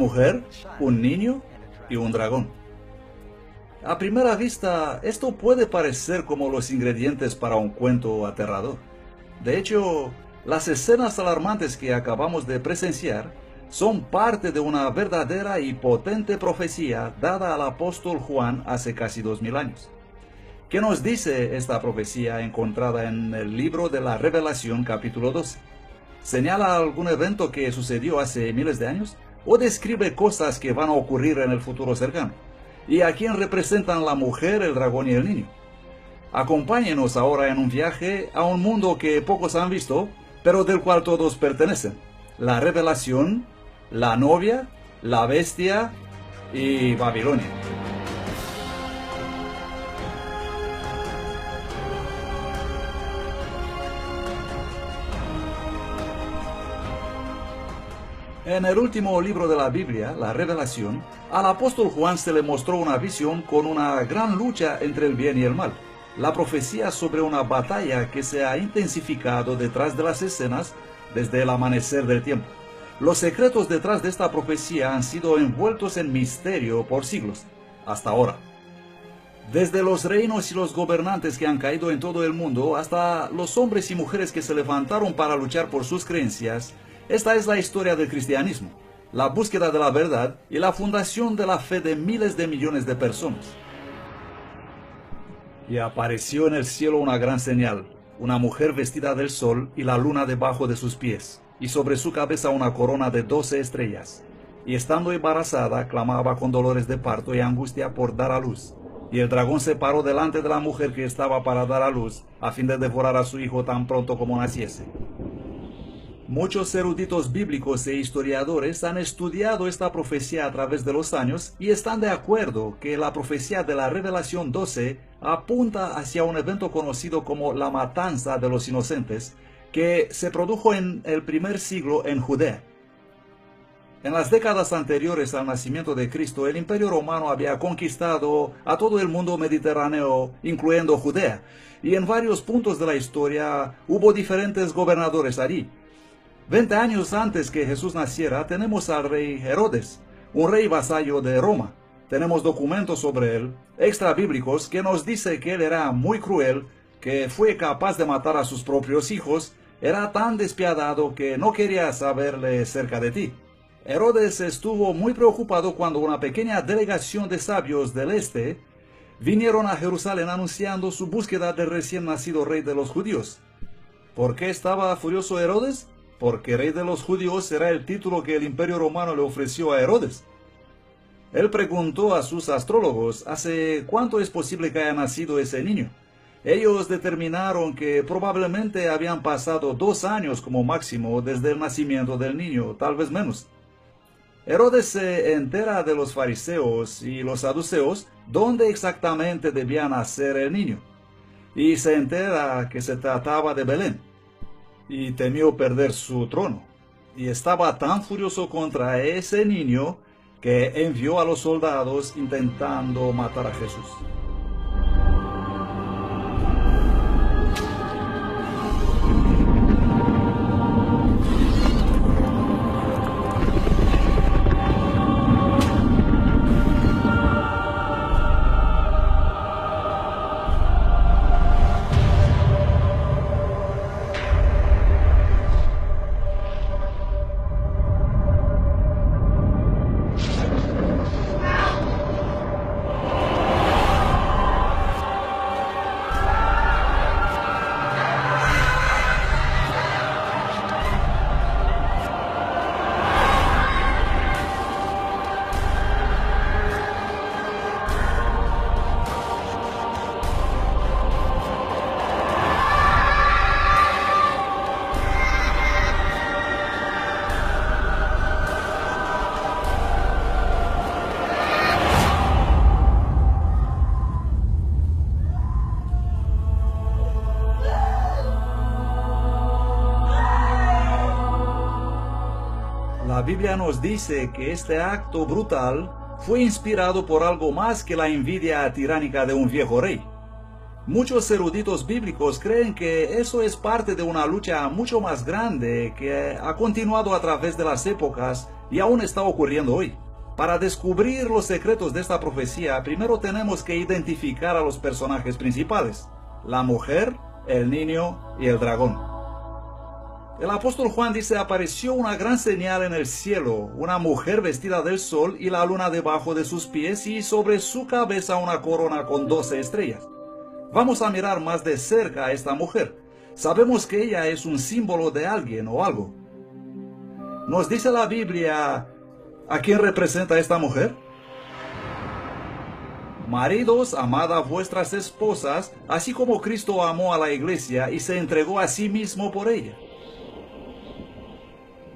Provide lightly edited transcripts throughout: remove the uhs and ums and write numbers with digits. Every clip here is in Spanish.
mujer, un niño y un dragón. A primera vista, esto puede parecer como los ingredientes para un cuento aterrador. De hecho, las escenas alarmantes que acabamos de presenciar son parte de una verdadera y potente profecía dada al apóstol Juan hace casi 2000 años. ¿Qué nos dice esta profecía encontrada en el libro de la Revelación capítulo 12? ¿Señala algún evento que sucedió hace miles de años? ¿O describe cosas que van a ocurrir en el futuro cercano? ¿Y a quién representan la mujer, el dragón y el niño? Acompáñenos ahora en un viaje a un mundo que pocos han visto, pero del cual todos pertenecen. La Revelación, la novia, la bestia y Babilonia. En el último libro de la Biblia, la Revelación, al apóstol Juan se le mostró una visión con una gran lucha entre el bien y el mal. La profecía sobre una batalla que se ha intensificado detrás de las escenas desde el amanecer del tiempo. Los secretos detrás de esta profecía han sido envueltos en misterio por siglos, hasta ahora. Desde los reinos y los gobernantes que han caído en todo el mundo hasta los hombres y mujeres que se levantaron para luchar por sus creencias, esta es la historia del cristianismo, la búsqueda de la verdad y la fundación de la fe de miles de millones de personas. Y apareció en el cielo una gran señal, una mujer vestida del sol y la luna debajo de sus pies, y sobre su cabeza una corona de 12 estrellas. Y estando embarazada, clamaba con dolores de parto y angustia por dar a luz. Y el dragón se paró delante de la mujer que estaba para dar a luz, a fin de devorar a su hijo tan pronto como naciese. Muchos eruditos bíblicos e historiadores han estudiado esta profecía a través de los años y están de acuerdo que la profecía de la Revelación 12 apunta hacia un evento conocido como la matanza de los inocentes, que se produjo en el primer siglo en Judea. En las décadas anteriores al nacimiento de Cristo, el Imperio Romano había conquistado a todo el mundo mediterráneo, incluyendo Judea, y en varios puntos de la historia hubo diferentes gobernadores allí. 20 años antes que Jesús naciera, tenemos al rey Herodes, un rey vasallo de Roma. Tenemos documentos sobre él, extrabíblicos, que nos dice que él era muy cruel, que fue capaz de matar a sus propios hijos, era tan despiadado que no quería saberle cerca de ti. Herodes estuvo muy preocupado cuando una pequeña delegación de sabios del este vinieron a Jerusalén anunciando su búsqueda del recién nacido rey de los judíos. ¿Por qué estaba furioso Herodes? Porque rey de los judíos era el título que el Imperio Romano le ofreció a Herodes. Él preguntó a sus astrólogos ¿hace cuánto es posible que haya nacido ese niño? Ellos determinaron que probablemente habían pasado 2 años como máximo desde el nacimiento del niño, tal vez menos. Herodes se entera de los fariseos y los saduceos dónde exactamente debía nacer el niño, y se entera que se trataba de Belén. Y temió perder su trono, y estaba tan furioso contra ese niño que envió a los soldados intentando matar a Jesús. La Biblia nos dice que este acto brutal fue inspirado por algo más que la envidia tiránica de un viejo rey. Muchos eruditos bíblicos creen que eso es parte de una lucha mucho más grande que ha continuado a través de las épocas y aún está ocurriendo hoy. Para descubrir los secretos de esta profecía, primero tenemos que identificar a los personajes principales: la mujer, el niño y el dragón. El apóstol Juan dice: apareció una gran señal en el cielo, una mujer vestida del sol y la luna debajo de sus pies, y sobre su cabeza una corona con 12 estrellas. Vamos a mirar más de cerca a esta mujer. Sabemos que ella es un símbolo de alguien o algo. ¿Nos dice la Biblia a quién representa esta mujer? Maridos, amad a vuestras esposas, así como Cristo amó a la iglesia y se entregó a sí mismo por ella.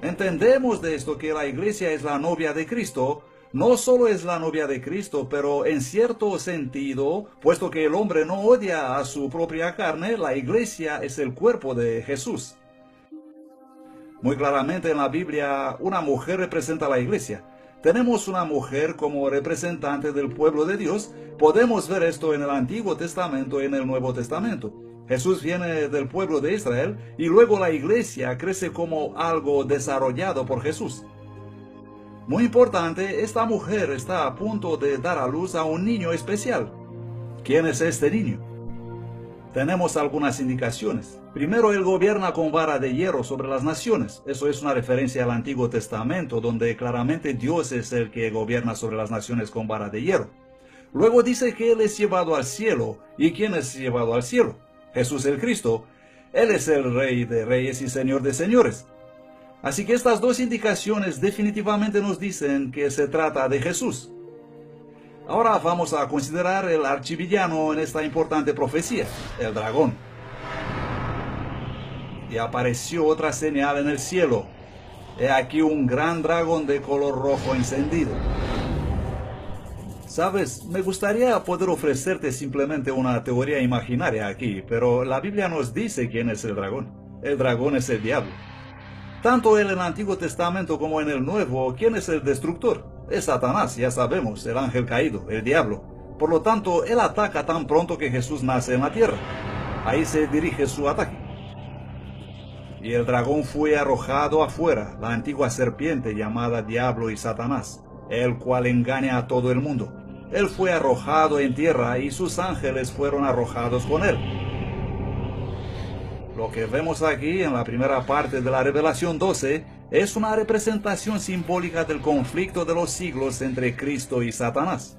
Entendemos de esto que la iglesia es la novia de Cristo. No solo es la novia de Cristo, pero en cierto sentido, puesto que el hombre no odia a su propia carne, la iglesia es el cuerpo de Jesús. Muy claramente en la Biblia, una mujer representa a la iglesia. Tenemos una mujer como representante del pueblo de Dios. Podemos ver esto en el Antiguo Testamento y en el Nuevo Testamento. Jesús viene del pueblo de Israel y luego la iglesia crece como algo desarrollado por Jesús. Muy importante, esta mujer está a punto de dar a luz a un niño especial. ¿Quién es este niño? Tenemos algunas indicaciones. Primero, él gobierna con vara de hierro sobre las naciones. Eso es una referencia al Antiguo Testamento, donde claramente Dios es el que gobierna sobre las naciones con vara de hierro. Luego dice que él es llevado al cielo. ¿Y quién es llevado al cielo? Jesús el Cristo. Él es el Rey de Reyes y Señor de Señores. Así que estas dos indicaciones definitivamente nos dicen que se trata de Jesús. Ahora vamos a considerar el archivillano en esta importante profecía, el dragón. Y apareció otra señal en el cielo. He aquí un gran dragón de color rojo encendido. Sabes, me gustaría poder ofrecerte simplemente una teoría imaginaria aquí, pero la Biblia nos dice quién es el dragón. El dragón es el diablo. Tanto en el Antiguo Testamento como en el Nuevo, ¿quién es el destructor? Es Satanás, ya sabemos, el ángel caído, el diablo. Por lo tanto, él ataca tan pronto que Jesús nace en la tierra. Ahí se dirige su ataque. Y el dragón fue arrojado afuera, la antigua serpiente llamada Diablo y Satanás, el cual engaña a todo el mundo. Él fue arrojado en tierra y sus ángeles fueron arrojados con él. Lo que vemos aquí en la primera parte de la Revelación 12 es una representación simbólica del conflicto de los siglos entre Cristo y Satanás.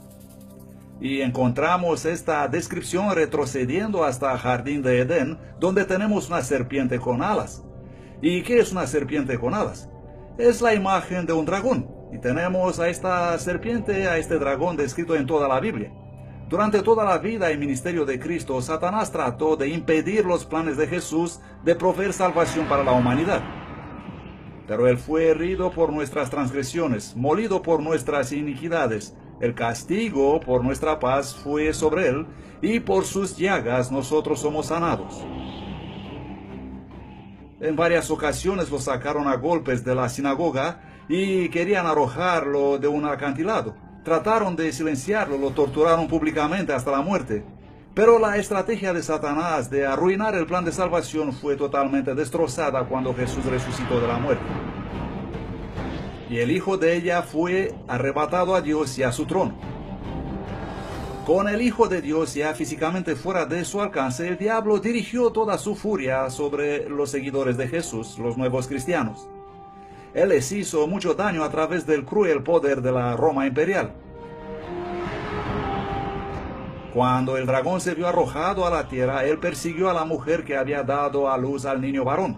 Y encontramos esta descripción retrocediendo hasta Jardín de Edén, donde tenemos una serpiente con alas. ¿Y qué es una serpiente con alas? Es la imagen de un dragón. Y tenemos a esta serpiente, a este dragón descrito en toda la Biblia. Durante toda la vida y ministerio de Cristo, Satanás trató de impedir los planes de Jesús de proveer salvación para la humanidad. Pero él fue herido por nuestras transgresiones, molido por nuestras iniquidades. El castigo por nuestra paz fue sobre él, y por sus llagas nosotros somos sanados. En varias ocasiones lo sacaron a golpes de la sinagoga y querían arrojarlo de un acantilado. Trataron de silenciarlo, lo torturaron públicamente hasta la muerte. Pero la estrategia de Satanás de arruinar el plan de salvación fue totalmente destrozada cuando Jesús resucitó de la muerte. Y el hijo de ella fue arrebatado a Dios y a su trono. Con el Hijo de Dios ya físicamente fuera de su alcance, el diablo dirigió toda su furia sobre los seguidores de Jesús, los nuevos cristianos. Él les hizo mucho daño a través del cruel poder de la Roma imperial. Cuando el dragón se vio arrojado a la tierra, él persiguió a la mujer que había dado a luz al niño varón.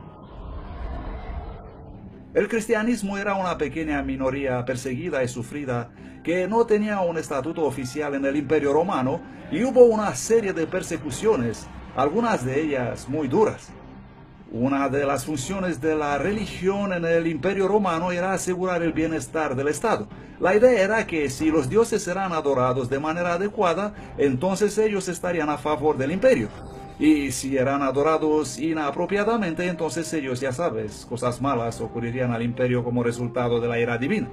El cristianismo era una pequeña minoría perseguida y sufrida que no tenía un estatuto oficial en el Imperio Romano, y hubo una serie de persecuciones, algunas de ellas muy duras. Una de las funciones de la religión en el Imperio Romano era asegurar el bienestar del Estado. La idea era que si los dioses eran adorados de manera adecuada, entonces ellos estarían a favor del imperio. Y si eran adorados inapropiadamente, entonces ellos, ya sabes, cosas malas ocurrirían al imperio como resultado de la ira divina.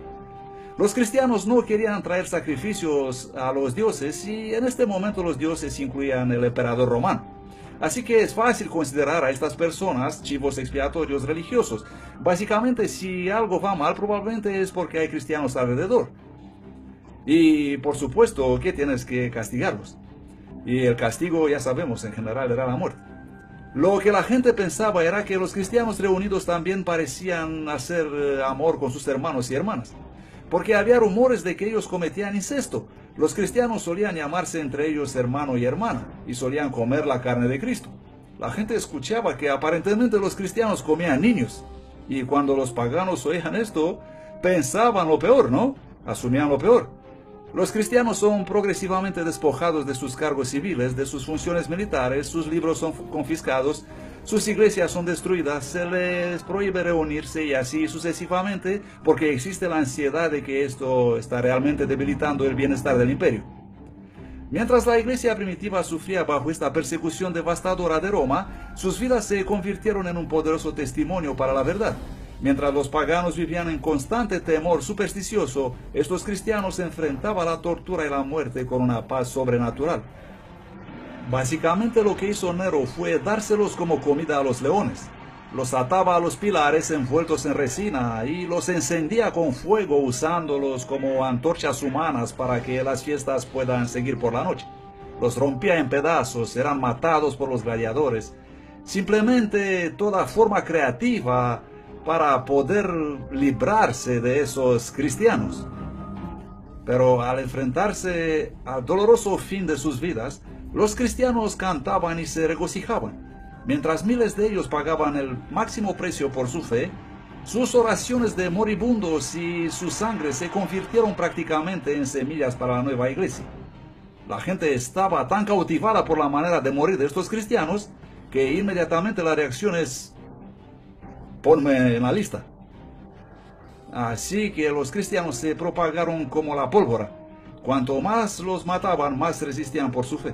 Los cristianos no querían traer sacrificios a los dioses, y en este momento los dioses incluían el emperador romano. Así que es fácil considerar a estas personas chivos expiatorios religiosos. Básicamente, si algo va mal, probablemente es porque hay cristianos alrededor. Y por supuesto que tienes que castigarlos. Y el castigo, ya sabemos, en general era la muerte. Lo que la gente pensaba era que los cristianos reunidos también parecían hacer amor con sus hermanos y hermanas, porque había rumores de que ellos cometían incesto. Los cristianos solían llamarse entre ellos hermano y hermana, y solían comer la carne de Cristo. La gente escuchaba que aparentemente los cristianos comían niños, y cuando los paganos oían esto, pensaban lo peor, ¿no? Asumían lo peor. Los cristianos son progresivamente despojados de sus cargos civiles, de sus funciones militares, sus libros son confiscados, sus iglesias son destruidas, se les prohíbe reunirse y así sucesivamente, porque existe la ansiedad de que esto está realmente debilitando el bienestar del imperio. Mientras la iglesia primitiva sufría bajo esta persecución devastadora de Roma, sus vidas se convirtieron en un poderoso testimonio para la verdad. Mientras los paganos vivían en constante temor supersticioso, estos cristianos enfrentaban la tortura y la muerte con una paz sobrenatural. Básicamente lo que hizo Nero fue dárselos como comida a los leones. Los ataba a los pilares envueltos en resina y los encendía con fuego usándolos como antorchas humanas para que las fiestas puedan seguir por la noche. Los rompía en pedazos, eran matados por los gladiadores. Simplemente toda forma creativa para poder librarse de esos cristianos. Pero al enfrentarse al doloroso fin de sus vidas, los cristianos cantaban y se regocijaban. Mientras miles de ellos pagaban el máximo precio por su fe, sus oraciones de moribundos y su sangre se convirtieron prácticamente en semillas para la nueva iglesia. La gente estaba tan cautivada por la manera de morir de estos cristianos que inmediatamente la reacción es: ponme en la lista. Así que los cristianos se propagaron como la pólvora. Cuanto más los mataban, más resistían por su fe.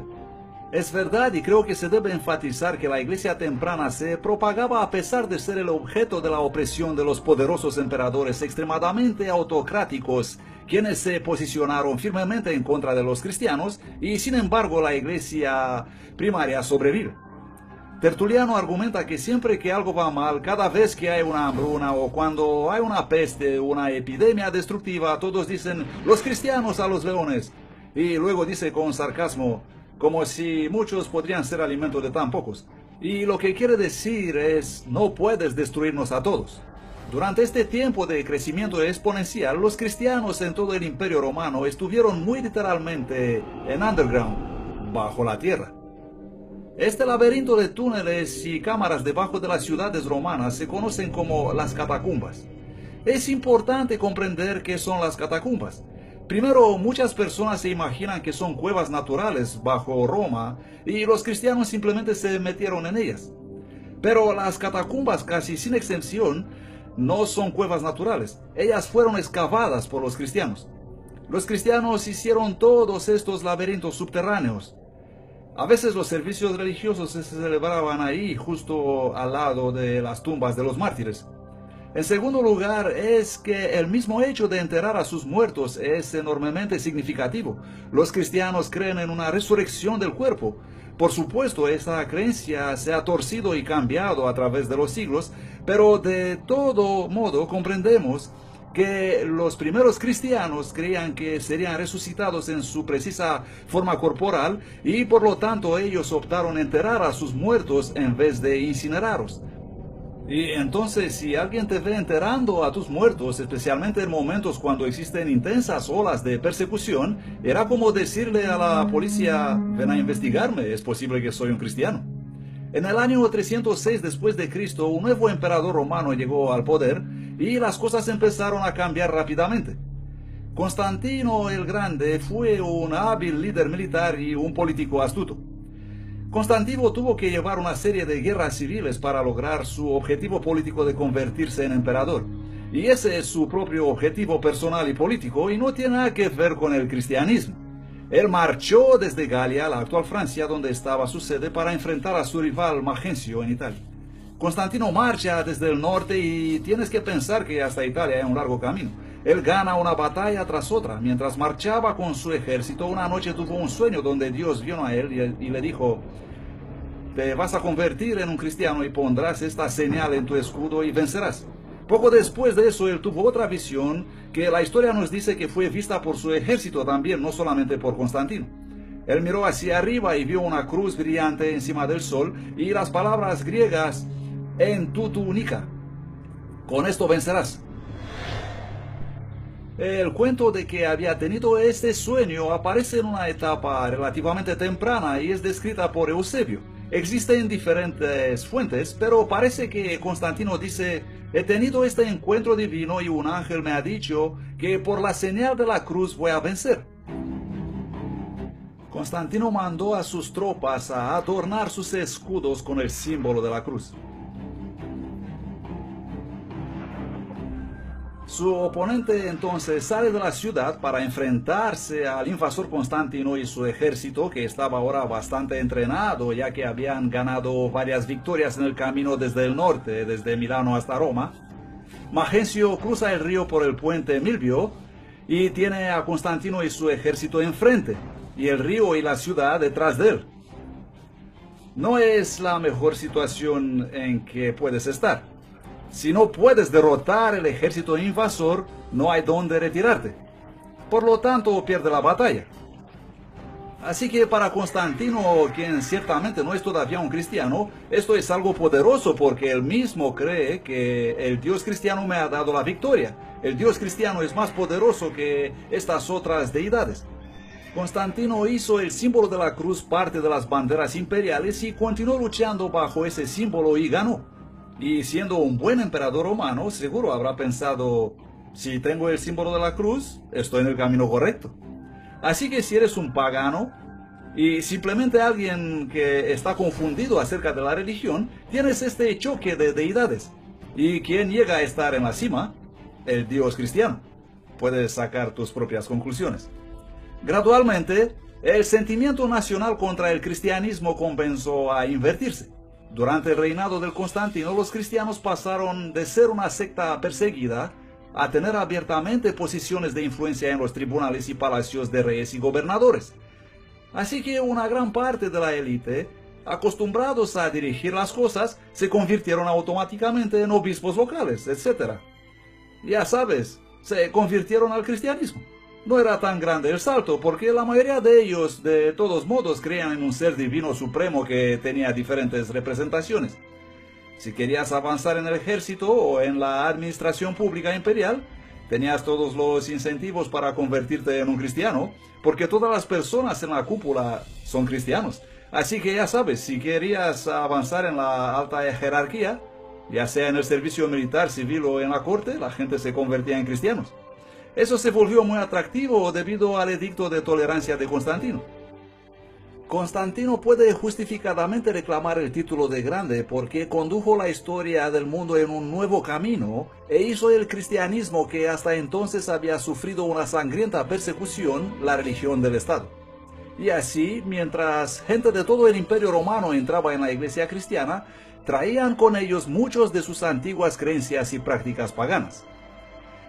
Es verdad, y creo que se debe enfatizar, que la iglesia temprana se propagaba a pesar de ser el objeto de la opresión de los poderosos emperadores extremadamente autocráticos, quienes se posicionaron firmemente en contra de los cristianos, y sin embargo la iglesia primaria sobrevive. Tertuliano argumenta que siempre que algo va mal, cada vez que hay una hambruna o cuando hay una peste, una epidemia destructiva, todos dicen: los cristianos a los leones. Y luego dice con sarcasmo, como si muchos podrían ser alimento de tan pocos. Y lo que quiere decir es: no puedes destruirnos a todos. Durante este tiempo de crecimiento exponencial, los cristianos en todo el Imperio Romano estuvieron muy literalmente en underground, bajo la tierra. Este laberinto de túneles y cámaras debajo de las ciudades romanas se conocen como las catacumbas. Es importante comprender qué son las catacumbas. Primero, muchas personas se imaginan que son cuevas naturales bajo Roma y los cristianos simplemente se metieron en ellas. Pero las catacumbas, casi sin excepción, no son cuevas naturales. Ellas fueron excavadas por los cristianos. Los cristianos hicieron todos estos laberintos subterráneos. A veces los servicios religiosos se celebraban ahí, justo al lado de las tumbas de los mártires. En segundo lugar, es que el mismo hecho de enterrar a sus muertos es enormemente significativo. Los cristianos creen en una resurrección del cuerpo. Por supuesto, esta creencia se ha torcido y cambiado a través de los siglos, pero de todo modo comprendemos que los primeros cristianos creían que serían resucitados en su precisa forma corporal y por lo tanto ellos optaron enterrar a sus muertos en vez de incinerarlos. Y entonces, si alguien te ve enterrando a tus muertos, especialmente en momentos cuando existen intensas olas de persecución, era como decirle a la policía: ven a investigarme, es posible que soy un cristiano. En el año 306 después de Cristo, un nuevo emperador romano llegó al poder y las cosas empezaron a cambiar rápidamente. Constantino el Grande fue un hábil líder militar y un político astuto. Constantino tuvo que llevar una serie de guerras civiles para lograr su objetivo político de convertirse en emperador. Y ese es su propio objetivo personal y político y no tiene nada que ver con el cristianismo. Él marchó desde Galia, la actual Francia, donde estaba su sede, para enfrentar a su rival Magencio en Italia. Constantino marcha desde el norte y tienes que pensar que hasta Italia hay un largo camino. Él gana una batalla tras otra. Mientras marchaba con su ejército, una noche tuvo un sueño donde Dios vino a él y le dijo: te vas a convertir en un cristiano y pondrás esta señal en tu escudo y vencerás. Poco después de eso, él tuvo otra visión que la historia nos dice que fue vista por su ejército también, no solamente por Constantino. Él miró hacia arriba y vio una cruz brillante encima del sol y las palabras griegas en tu túnica. Con esto vencerás. El cuento de que había tenido este sueño aparece en una etapa relativamente temprana y es descrita por Eusebio. Existen diferentes fuentes, pero parece que Constantino dice: he tenido este encuentro divino y un ángel me ha dicho que por la señal de la cruz voy a vencer. Constantino mandó a sus tropas a adornar sus escudos con el símbolo de la cruz. Su oponente entonces sale de la ciudad para enfrentarse al invasor Constantino y su ejército, que estaba ahora bastante entrenado, ya que habían ganado varias victorias en el camino desde el norte, desde Milano hasta Roma. Magencio cruza el río por el puente Milvio y tiene a Constantino y su ejército enfrente, y el río y la ciudad detrás de él. No es la mejor situación en que puedes estar. Si no puedes derrotar el ejército invasor, no hay dónde retirarte. Por lo tanto, pierde la batalla. Así que para Constantino, quien ciertamente no es todavía un cristiano, esto es algo poderoso porque él mismo cree que el Dios cristiano me ha dado la victoria. El Dios cristiano es más poderoso que estas otras deidades. Constantino hizo el símbolo de la cruz parte de las banderas imperiales y continuó luchando bajo ese símbolo y ganó. Y siendo un buen emperador romano, seguro habrá pensado: si tengo el símbolo de la cruz, estoy en el camino correcto. Así que si eres un pagano y simplemente alguien que está confundido acerca de la religión, tienes este choque de deidades. ¿Y quién llega a estar en la cima? El Dios cristiano. Puedes sacar tus propias conclusiones. Gradualmente, el sentimiento nacional contra el cristianismo comenzó a invertirse. Durante el reinado del Constantino, los cristianos pasaron de ser una secta perseguida a tener abiertamente posiciones de influencia en los tribunales y palacios de reyes y gobernadores. Así que una gran parte de la élite, acostumbrados a dirigir las cosas, se convirtieron automáticamente en obispos locales, etc. Ya sabes, se convirtieron al cristianismo. No era tan grande el salto, porque la mayoría de ellos, de todos modos, creían en un ser divino supremo que tenía diferentes representaciones. Si querías avanzar en el ejército o en la administración pública imperial, tenías todos los incentivos para convertirte en un cristiano, porque todas las personas en la cúpula son cristianos. Así que ya sabes, si querías avanzar en la alta jerarquía, ya sea en el servicio militar, civil o en la corte, la gente se convertía en cristianos. Eso se volvió muy atractivo debido al edicto de tolerancia de Constantino. Constantino puede justificadamente reclamar el título de grande porque condujo la historia del mundo en un nuevo camino e hizo el cristianismo, que hasta entonces había sufrido una sangrienta persecución, la religión del Estado. Y así, mientras gente de todo el Imperio Romano entraba en la iglesia cristiana, traían con ellos muchos de sus antiguas creencias y prácticas paganas.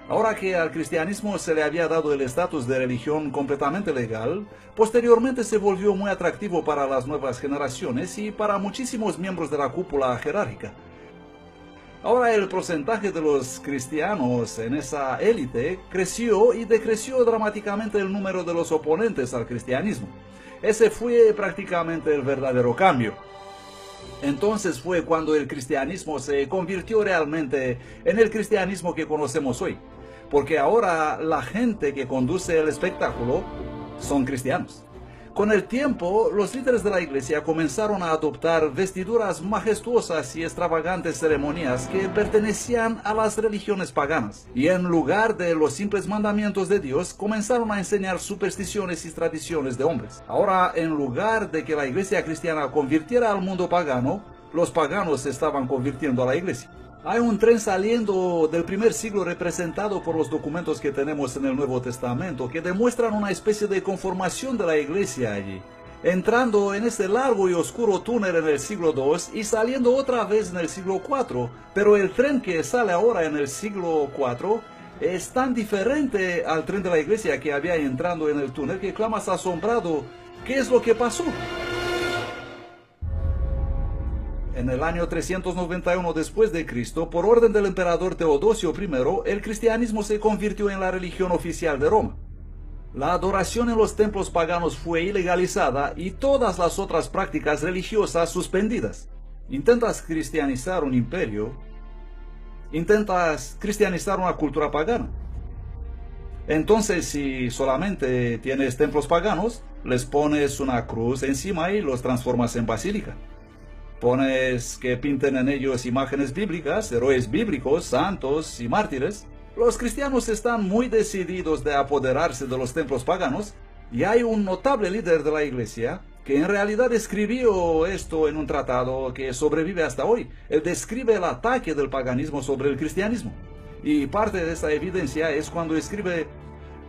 Ahora que al cristianismo se le había dado el estatus de religión completamente legal, posteriormente se volvió muy atractivo para las nuevas generaciones y para muchísimos miembros de la cúpula jerárquica. Ahora el porcentaje de los cristianos en esa élite creció y decreció dramáticamente el número de los oponentes al cristianismo. Ese fue prácticamente el verdadero cambio. Entonces fue cuando el cristianismo se convirtió realmente en el cristianismo que conocemos hoy. Porque ahora la gente que conduce el espectáculo son cristianos. Con el tiempo, los líderes de la iglesia comenzaron a adoptar vestiduras majestuosas y extravagantes ceremonias que pertenecían a las religiones paganas. Y en lugar de los simples mandamientos de Dios, comenzaron a enseñar supersticiones y tradiciones de hombres. Ahora, en lugar de que la iglesia cristiana convirtiera al mundo pagano, los paganos se estaban convirtiendo a la iglesia. Hay un tren saliendo del primer siglo representado por los documentos que tenemos en el Nuevo Testamento que demuestran una especie de conformación de la iglesia allí, entrando en este largo y oscuro túnel en el siglo II y saliendo otra vez en el siglo IV, pero el tren que sale ahora en el siglo IV es tan diferente al tren de la iglesia que había entrando en el túnel que clamas asombrado: ¿qué es lo que pasó? En el año 391 después de Cristo, por orden del emperador Teodosio I, el cristianismo se convirtió en la religión oficial de Roma. La adoración en los templos paganos fue ilegalizada y todas las otras prácticas religiosas suspendidas. Intentas cristianizar un imperio, intentas cristianizar una cultura pagana. Entonces, si solamente tienes templos paganos, les pones una cruz encima y los transformas en basílica. Pones que pinten en ellos imágenes bíblicas, héroes bíblicos, santos y mártires. Los cristianos están muy decididos de apoderarse de los templos paganos, y hay un notable líder de la iglesia que en realidad escribió esto en un tratado que sobrevive hasta hoy. Él describe el ataque del paganismo sobre el cristianismo. Y parte de esa evidencia es cuando escribe: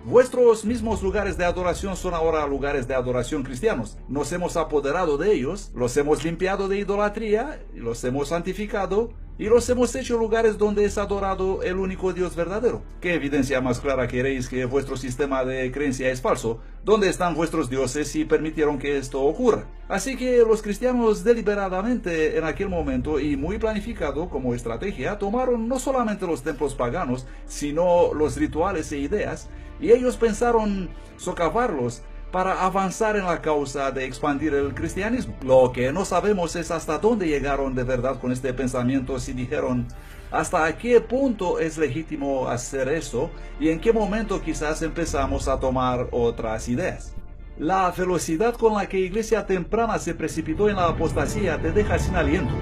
vuestros mismos lugares de adoración son ahora lugares de adoración cristianos. Nos hemos apoderado de ellos, los hemos limpiado de idolatría, los hemos santificado y los hemos hecho lugares donde es adorado el único Dios verdadero. ¿Qué evidencia más clara queréis que vuestro sistema de creencia es falso? ¿Dónde están vuestros dioses si permitieron que esto ocurra? Así que los cristianos deliberadamente en aquel momento y muy planificado como estrategia tomaron no solamente los templos paganos, sino los rituales e ideas, y ellos pensaron socavarlos para avanzar en la causa de expandir el cristianismo. Lo que no sabemos es hasta dónde llegaron de verdad con este pensamiento, si dijeron hasta qué punto es legítimo hacer eso y en qué momento quizás empezamos a tomar otras ideas. La velocidad con la que Iglesia temprana se precipitó en la apostasía te deja sin aliento.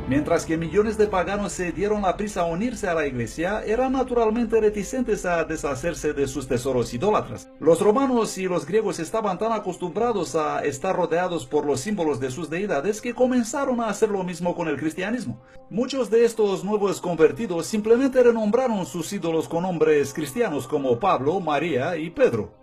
Mientras que millones de paganos se dieron la prisa a unirse a la iglesia, eran naturalmente reticentes a deshacerse de sus tesoros idólatras. Los romanos y los griegos estaban tan acostumbrados a estar rodeados por los símbolos de sus deidades que comenzaron a hacer lo mismo con el cristianismo. Muchos de estos nuevos convertidos simplemente renombraron sus ídolos con nombres cristianos como Pablo, María y Pedro.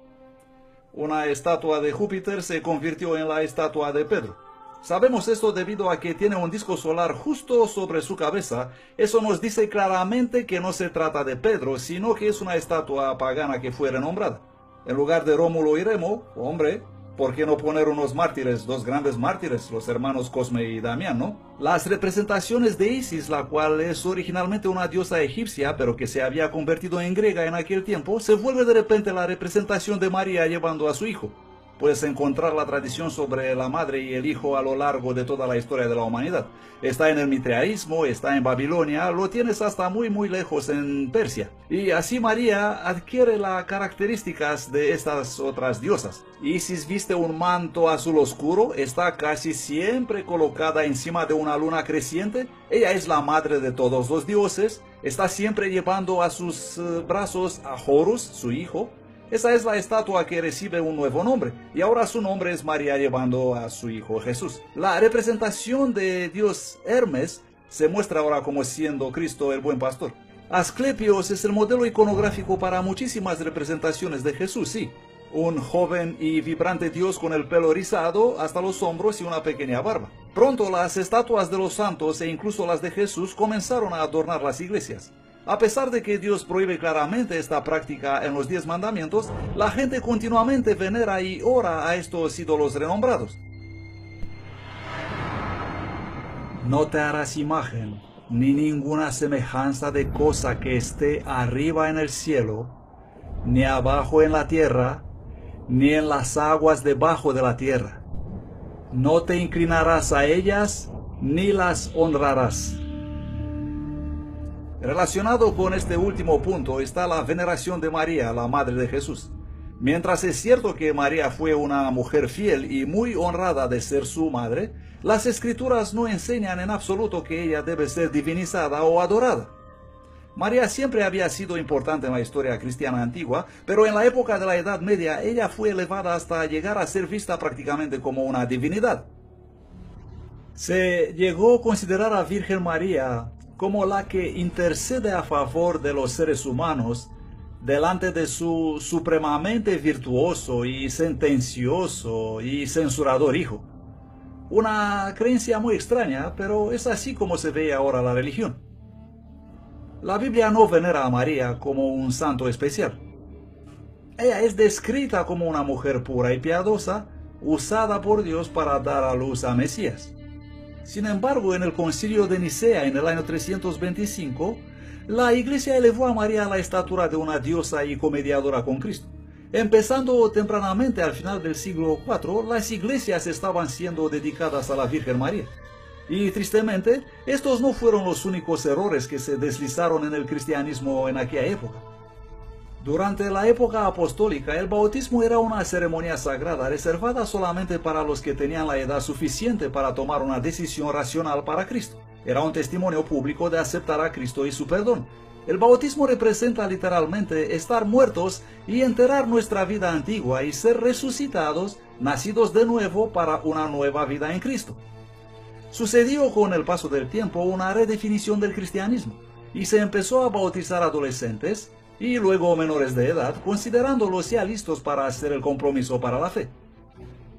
Una estatua de Júpiter se convirtió en la estatua de Pedro. Sabemos esto debido a que tiene un disco solar justo sobre su cabeza. Eso nos dice claramente que no se trata de Pedro, sino que es una estatua pagana que fue renombrada. En lugar de Rómulo y Remo, hombre, ¿por qué no poner unos mártires, dos grandes mártires, los hermanos Cosme y Damián, no? Las representaciones de Isis, la cual es originalmente una diosa egipcia, pero que se había convertido en griega en aquel tiempo, se vuelve de repente la representación de María llevando a su hijo. Puedes encontrar la tradición sobre la madre y el hijo a lo largo de toda la historia de la humanidad. Está en el mitraísmo, está en Babilonia, lo tienes hasta muy lejos en Persia. Y así María adquiere las características de estas otras diosas. Isis viste un manto azul oscuro, está casi siempre colocada encima de una luna creciente. Ella es la madre de todos los dioses, está siempre llevando a sus brazos a Horus, su hijo. Esa es la estatua que recibe un nuevo nombre, y ahora su nombre es María llevando a su hijo Jesús. La representación de Dios Hermes se muestra ahora como siendo Cristo el buen pastor. Asclepios es el modelo iconográfico para muchísimas representaciones de Jesús, sí. Un joven y vibrante Dios con el pelo rizado hasta los hombros y una pequeña barba. Pronto las estatuas de los santos e incluso las de Jesús comenzaron a adornar las iglesias. A pesar de que Dios prohíbe claramente esta práctica en los 10 mandamientos, la gente continuamente venera y ora a estos ídolos renombrados. No te harás imagen, ni ninguna semejanza de cosa que esté arriba en el cielo, ni abajo en la tierra, ni en las aguas debajo de la tierra. No te inclinarás a ellas, ni las honrarás. Relacionado con este último punto está la veneración de María, la madre de Jesús. Mientras es cierto que María fue una mujer fiel y muy honrada de ser su madre, las escrituras no enseñan en absoluto que ella debe ser divinizada o adorada. María siempre había sido importante en la historia cristiana antigua, pero en la época de la Edad Media ella fue elevada hasta llegar a ser vista prácticamente como una divinidad. Se llegó a considerar a Virgen María como la que intercede a favor de los seres humanos delante de su supremamente virtuoso y sentencioso y censurador hijo. Una creencia muy extraña, pero es así como se ve ahora la religión. La Biblia no venera a María como un santo especial. Ella es descrita como una mujer pura y piadosa, usada por Dios para dar a luz a Mesías. Sin embargo, en el concilio de Nicea en el año 325, la Iglesia elevó a María a la estatura de una diosa y comediadora con Cristo. Empezando tempranamente al final del siglo IV, las iglesias estaban siendo dedicadas a la Virgen María. Y tristemente, estos no fueron los únicos errores que se deslizaron en el cristianismo en aquella época. Durante la época apostólica, el bautismo era una ceremonia sagrada reservada solamente para los que tenían la edad suficiente para tomar una decisión racional para Cristo. Era un testimonio público de aceptar a Cristo y su perdón. El bautismo representa literalmente estar muertos y enterrar nuestra vida antigua y ser resucitados, nacidos de nuevo para una nueva vida en Cristo. Sucedió con el paso del tiempo una redefinición del cristianismo y se empezó a bautizar adolescentes y luego menores de edad, considerándolos ya listos para hacer el compromiso para la fe.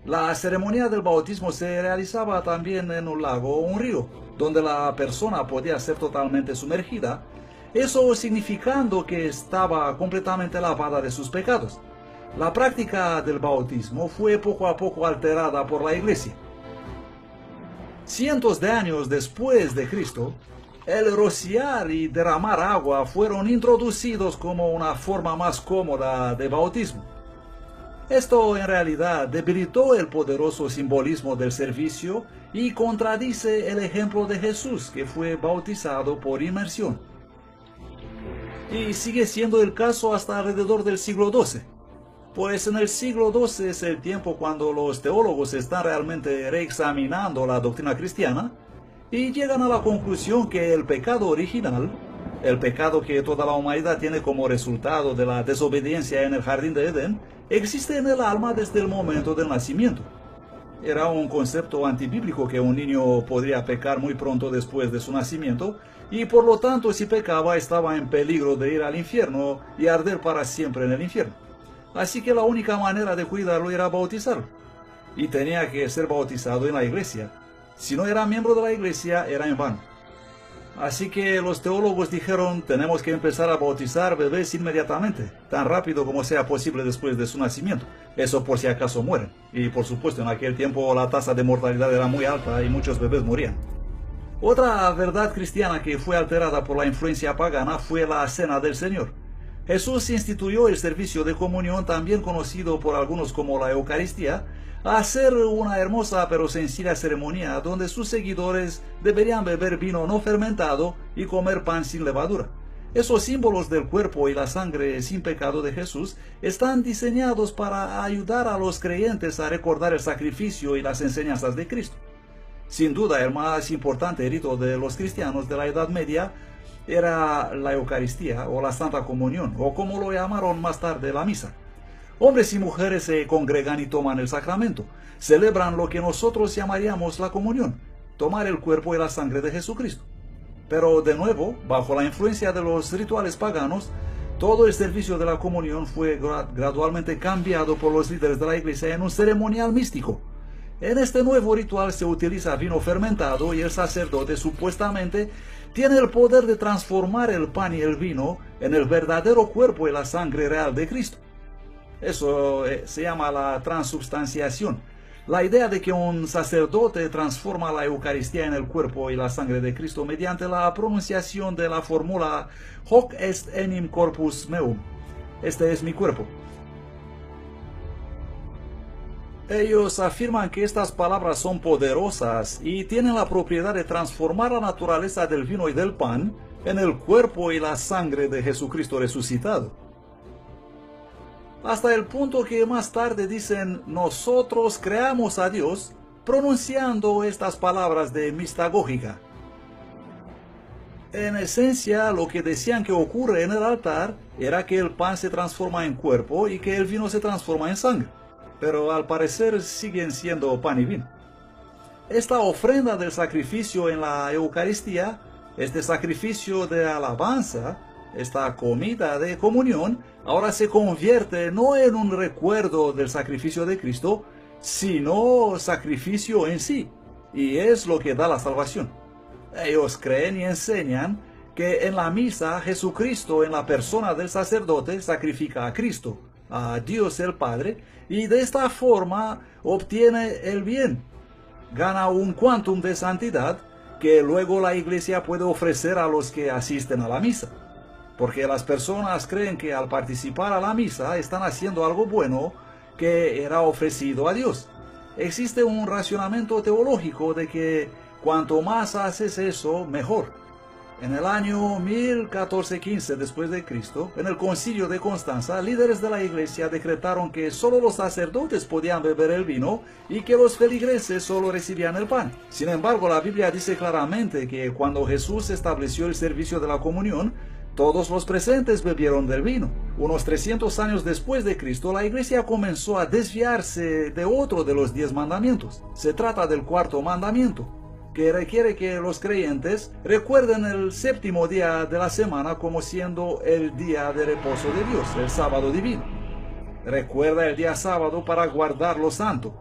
La ceremonia del bautismo se realizaba también en un lago o un río, donde la persona podía ser totalmente sumergida, eso significando que estaba completamente lavada de sus pecados. La práctica del bautismo fue poco a poco alterada por la Iglesia. Cientos de años después de Cristo, el rociar y derramar agua fueron introducidos como una forma más cómoda de bautismo. Esto en realidad debilitó el poderoso simbolismo del servicio y contradice el ejemplo de Jesús, que fue bautizado por inmersión. Y sigue siendo el caso hasta alrededor del siglo XII. Pues en el siglo XII es el tiempo cuando los teólogos están realmente reexaminando la doctrina cristiana y llegan a la conclusión que el pecado original, el pecado que toda la humanidad tiene como resultado de la desobediencia en el jardín de Edén, existe en el alma desde el momento del nacimiento. Era un concepto antibíblico que un niño podría pecar muy pronto después de su nacimiento, y por lo tanto si pecaba estaba en peligro de ir al infierno y arder para siempre en el infierno. Así que la única manera de cuidarlo era bautizarlo, y tenía que ser bautizado en la iglesia. Si no era miembro de la iglesia, era en vano. Así que los teólogos dijeron, tenemos que empezar a bautizar bebés inmediatamente, tan rápido como sea posible después de su nacimiento. Eso por si acaso mueren. Y por supuesto, en aquel tiempo la tasa de mortalidad era muy alta y muchos bebés morían. Otra verdad cristiana que fue alterada por la influencia pagana fue la Cena del Señor. Jesús instituyó el servicio de comunión, también conocido por algunos como la Eucaristía, a ser una hermosa pero sencilla ceremonia donde sus seguidores deberían beber vino no fermentado y comer pan sin levadura. Esos símbolos del cuerpo y la sangre sin pecado de Jesús están diseñados para ayudar a los creyentes a recordar el sacrificio y las enseñanzas de Cristo. Sin duda, el más importante rito de los cristianos de la Edad Media era la Eucaristía o la Santa Comunión, o como lo llamaron más tarde, la misa. Hombres y mujeres se congregan y toman el sacramento, celebran lo que nosotros llamaríamos la comunión, tomar el cuerpo y la sangre de Jesucristo. Pero de nuevo, bajo la influencia de los rituales paganos, todo el servicio de la comunión fue gradualmente cambiado por los líderes de la iglesia en un ceremonial místico. En este nuevo ritual se utiliza vino fermentado y el sacerdote supuestamente tiene el poder de transformar el pan y el vino en el verdadero cuerpo y la sangre real de Cristo. Eso se llama la transubstanciación. La idea de que un sacerdote transforma la Eucaristía en el cuerpo y la sangre de Cristo mediante la pronunciación de la fórmula Hoc est enim corpus meum. Este es mi cuerpo. Ellos afirman que estas palabras son poderosas y tienen la propiedad de transformar la naturaleza del vino y del pan en el cuerpo y la sangre de Jesucristo resucitado. Hasta el punto que más tarde dicen, nosotros creamos a Dios pronunciando estas palabras de mistagógica. En esencia, lo que decían que ocurre en el altar era que el pan se transforma en cuerpo y que el vino se transforma en sangre. Pero al parecer siguen siendo pan y vino. Esta ofrenda del sacrificio en la Eucaristía, este sacrificio de alabanza, esta comida de comunión, ahora se convierte no en un recuerdo del sacrificio de Cristo, sino sacrificio en sí, y es lo que da la salvación. Ellos creen y enseñan que en la misa Jesucristo en la persona del sacerdote sacrifica a Cristo, a Dios el Padre, y de esta forma obtiene el bien. gana un quantum de santidad que luego la iglesia puede ofrecer a los que asisten a la misa. Porque las personas creen que al participar a la misa están haciendo algo bueno que era ofrecido a Dios. Existe un racionamiento teológico de que cuanto más haces eso, mejor. En el año 1415 después de Cristo, en el concilio de Constanza, líderes de la iglesia decretaron que solo los sacerdotes podían beber el vino y que los feligreses solo recibían el pan. Sin embargo, la Biblia dice claramente que cuando Jesús estableció el servicio de la comunión, todos los presentes bebieron del vino. Unos 300 años después de Cristo, la iglesia comenzó a desviarse de otro de los 10 mandamientos. Se trata del cuarto mandamiento, que requiere que los creyentes recuerden el séptimo día de la semana como siendo el día de reposo de Dios, el sábado divino. Recuerda el día sábado para guardarlo santo.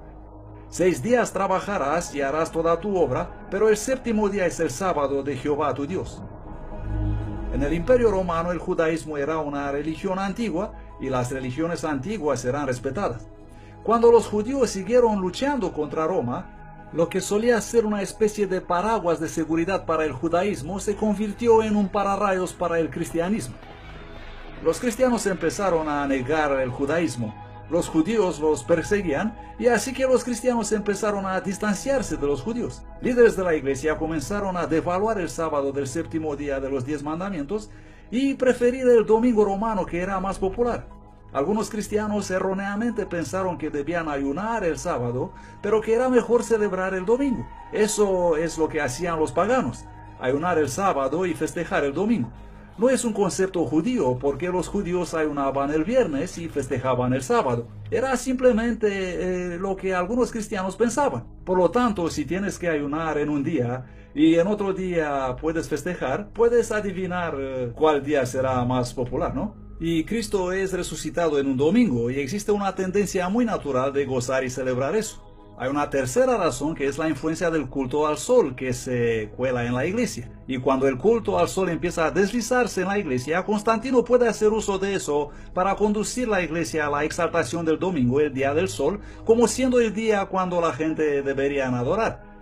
6 días trabajarás y harás toda tu obra, pero el séptimo día es el sábado de Jehová tu Dios. En el Imperio Romano el judaísmo era una religión antigua y las religiones antiguas eran respetadas. Cuando los judíos siguieron luchando contra Roma, lo que solía ser una especie de paraguas de seguridad para el judaísmo se convirtió en un pararrayos para el cristianismo. Los cristianos empezaron a negar el judaísmo, los judíos los perseguían y así que los cristianos empezaron a distanciarse de los judíos. Líderes de la iglesia comenzaron a devaluar el sábado del séptimo día de los 10 mandamientos y preferir el domingo romano que era más popular. Algunos cristianos erróneamente pensaron que debían ayunar el sábado, pero que era mejor celebrar el domingo. Eso es lo que hacían los paganos, ayunar el sábado y festejar el domingo. No es un concepto judío, porque los judíos ayunaban el viernes y festejaban el sábado. Era simplemente lo que algunos cristianos pensaban. Por lo tanto, si tienes que ayunar en un día y en otro día puedes festejar, puedes adivinar cuál día será más popular, ¿no? Y Cristo es resucitado en un domingo y existe una tendencia muy natural de gozar y celebrar eso. Hay una tercera razón que es la influencia del culto al sol que se cuela en la iglesia. Y cuando el culto al sol empieza a deslizarse en la iglesia, Constantino puede hacer uso de eso para conducir la iglesia a la exaltación del domingo, el día del sol, como siendo el día cuando la gente debería adorar.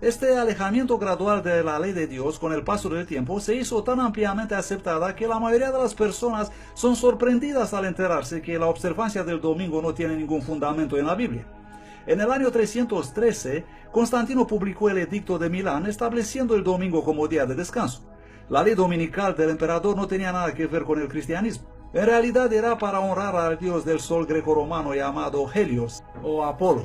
Este alejamiento gradual de la ley de Dios con el paso del tiempo se hizo tan ampliamente aceptada que la mayoría de las personas son sorprendidas al enterarse que la observancia del domingo no tiene ningún fundamento en la Biblia. En el año 313, Constantino publicó el Edicto de Milán estableciendo el domingo como día de descanso. La ley dominical del emperador no tenía nada que ver con el cristianismo. En realidad era para honrar al dios del sol greco-romano llamado Helios o Apolo.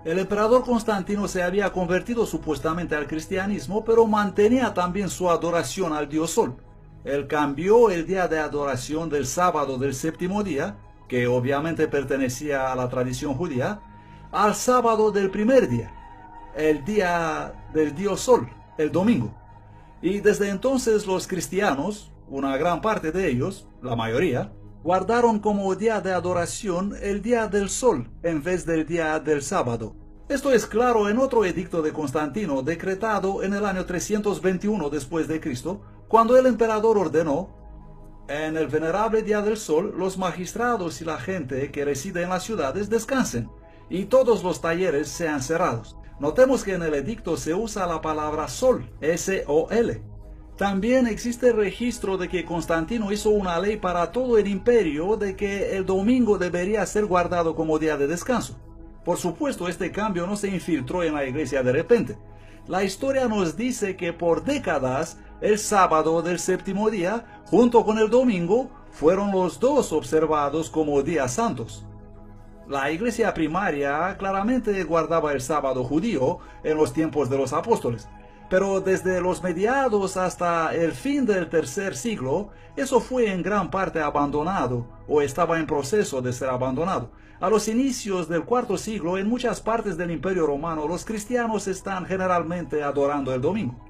El emperador Constantino se había convertido supuestamente al cristianismo, pero mantenía también su adoración al dios sol. Él cambió el día de adoración del sábado del séptimo día, que obviamente pertenecía a la tradición judía, al sábado del primer día, el día del dios sol, el domingo. Y desde entonces los cristianos, una gran parte de ellos, la mayoría, guardaron como día de adoración el día del sol en vez del día del sábado. Esto es claro en otro edicto de Constantino decretado en el año 321 después de Cristo, cuando el emperador ordenó: en el venerable día del sol, los magistrados y la gente que reside en las ciudades descansen, y todos los talleres sean cerrados. Notemos que en el edicto se usa la palabra sol, S-O-L. También existe registro de que Constantino hizo una ley para todo el imperio de que el domingo debería ser guardado como día de descanso. Por supuesto, este cambio no se infiltró en la iglesia de repente. La historia nos dice que por décadas el sábado del séptimo día, junto con el domingo, fueron los dos observados como días santos. La iglesia primaria claramente guardaba el sábado judío en los tiempos de los apóstoles. Pero desde los mediados hasta el fin del tercer siglo, eso fue en gran parte abandonado o estaba en proceso de ser abandonado. A los inicios del cuarto siglo, en muchas partes del Imperio Romano, los cristianos están generalmente adorando el domingo.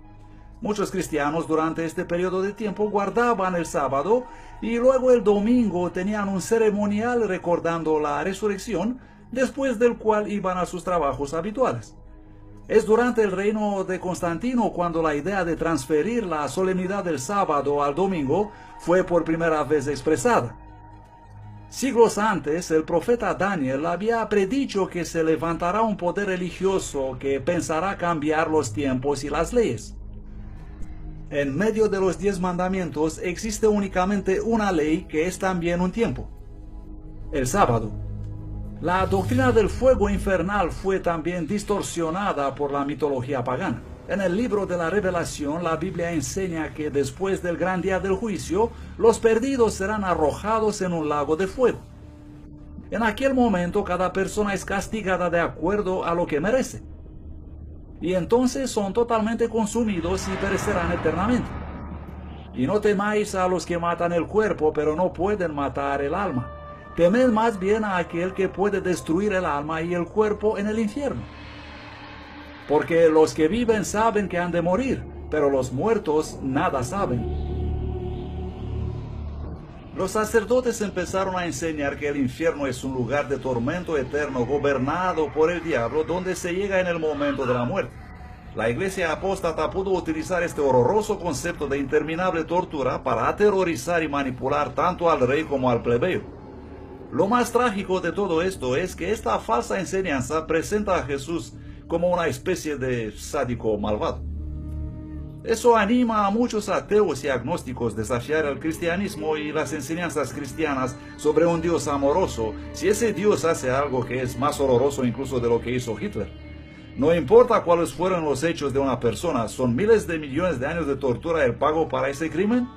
Muchos cristianos durante este periodo de tiempo guardaban el sábado y luego el domingo tenían un ceremonial recordando la resurrección, después del cual iban a sus trabajos habituales. Es durante el reino de Constantino cuando la idea de transferir la solemnidad del sábado al domingo fue por primera vez expresada. Siglos antes, el profeta Daniel había predicho que se levantará un poder religioso que pensará cambiar los tiempos y las leyes. En medio de los 10 mandamientos existe únicamente una ley que es también un tiempo: el sábado. La doctrina del fuego infernal fue también distorsionada por la mitología pagana. En el libro de la Revelación, la Biblia enseña que después del gran día del juicio, los perdidos serán arrojados en un lago de fuego. En aquel momento, cada persona es castigada de acuerdo a lo que merece. Y entonces son totalmente consumidos y perecerán eternamente. Y no temáis a los que matan el cuerpo, pero no pueden matar el alma. Temed más bien a aquel que puede destruir el alma y el cuerpo en el infierno. Porque los que viven saben que han de morir, pero los muertos nada saben. Los sacerdotes empezaron a enseñar que el infierno es un lugar de tormento eterno gobernado por el diablo, donde se llega en el momento de la muerte. La iglesia apóstata pudo utilizar este horroroso concepto de interminable tortura para aterrorizar y manipular tanto al rey como al plebeyo. Lo más trágico de todo esto es que esta falsa enseñanza presenta a Jesús como una especie de sádico malvado. Eso anima a muchos ateos y agnósticos a desafiar el cristianismo y las enseñanzas cristianas sobre un Dios amoroso, si ese Dios hace algo que es más horroroso incluso de lo que hizo Hitler. No importa cuáles fueron los hechos de una persona, ¿son miles de millones de años de tortura el pago para ese crimen?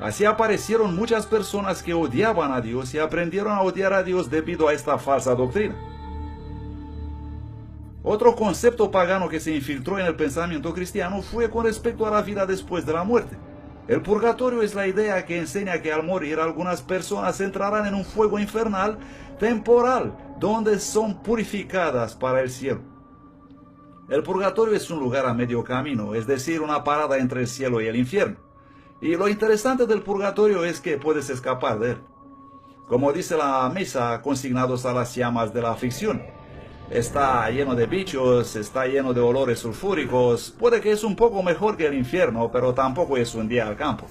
Así aparecieron muchas personas que odiaban a Dios y aprendieron a odiar a Dios debido a esta falsa doctrina. Otro concepto pagano que se infiltró en el pensamiento cristiano fue con respecto a la vida después de la muerte. El purgatorio es la idea que enseña que al morir algunas personas entrarán en un fuego infernal temporal, donde son purificadas para el cielo. El purgatorio es un lugar a medio camino, es decir, una parada entre el cielo y el infierno. Y lo interesante del purgatorio es que puedes escapar de él. Como dice la misa, consignados a las llamas de la aflicción. Está lleno de bichos, está lleno de olores sulfúricos. Puede que es un poco mejor que el infierno, pero tampoco es un día al campo.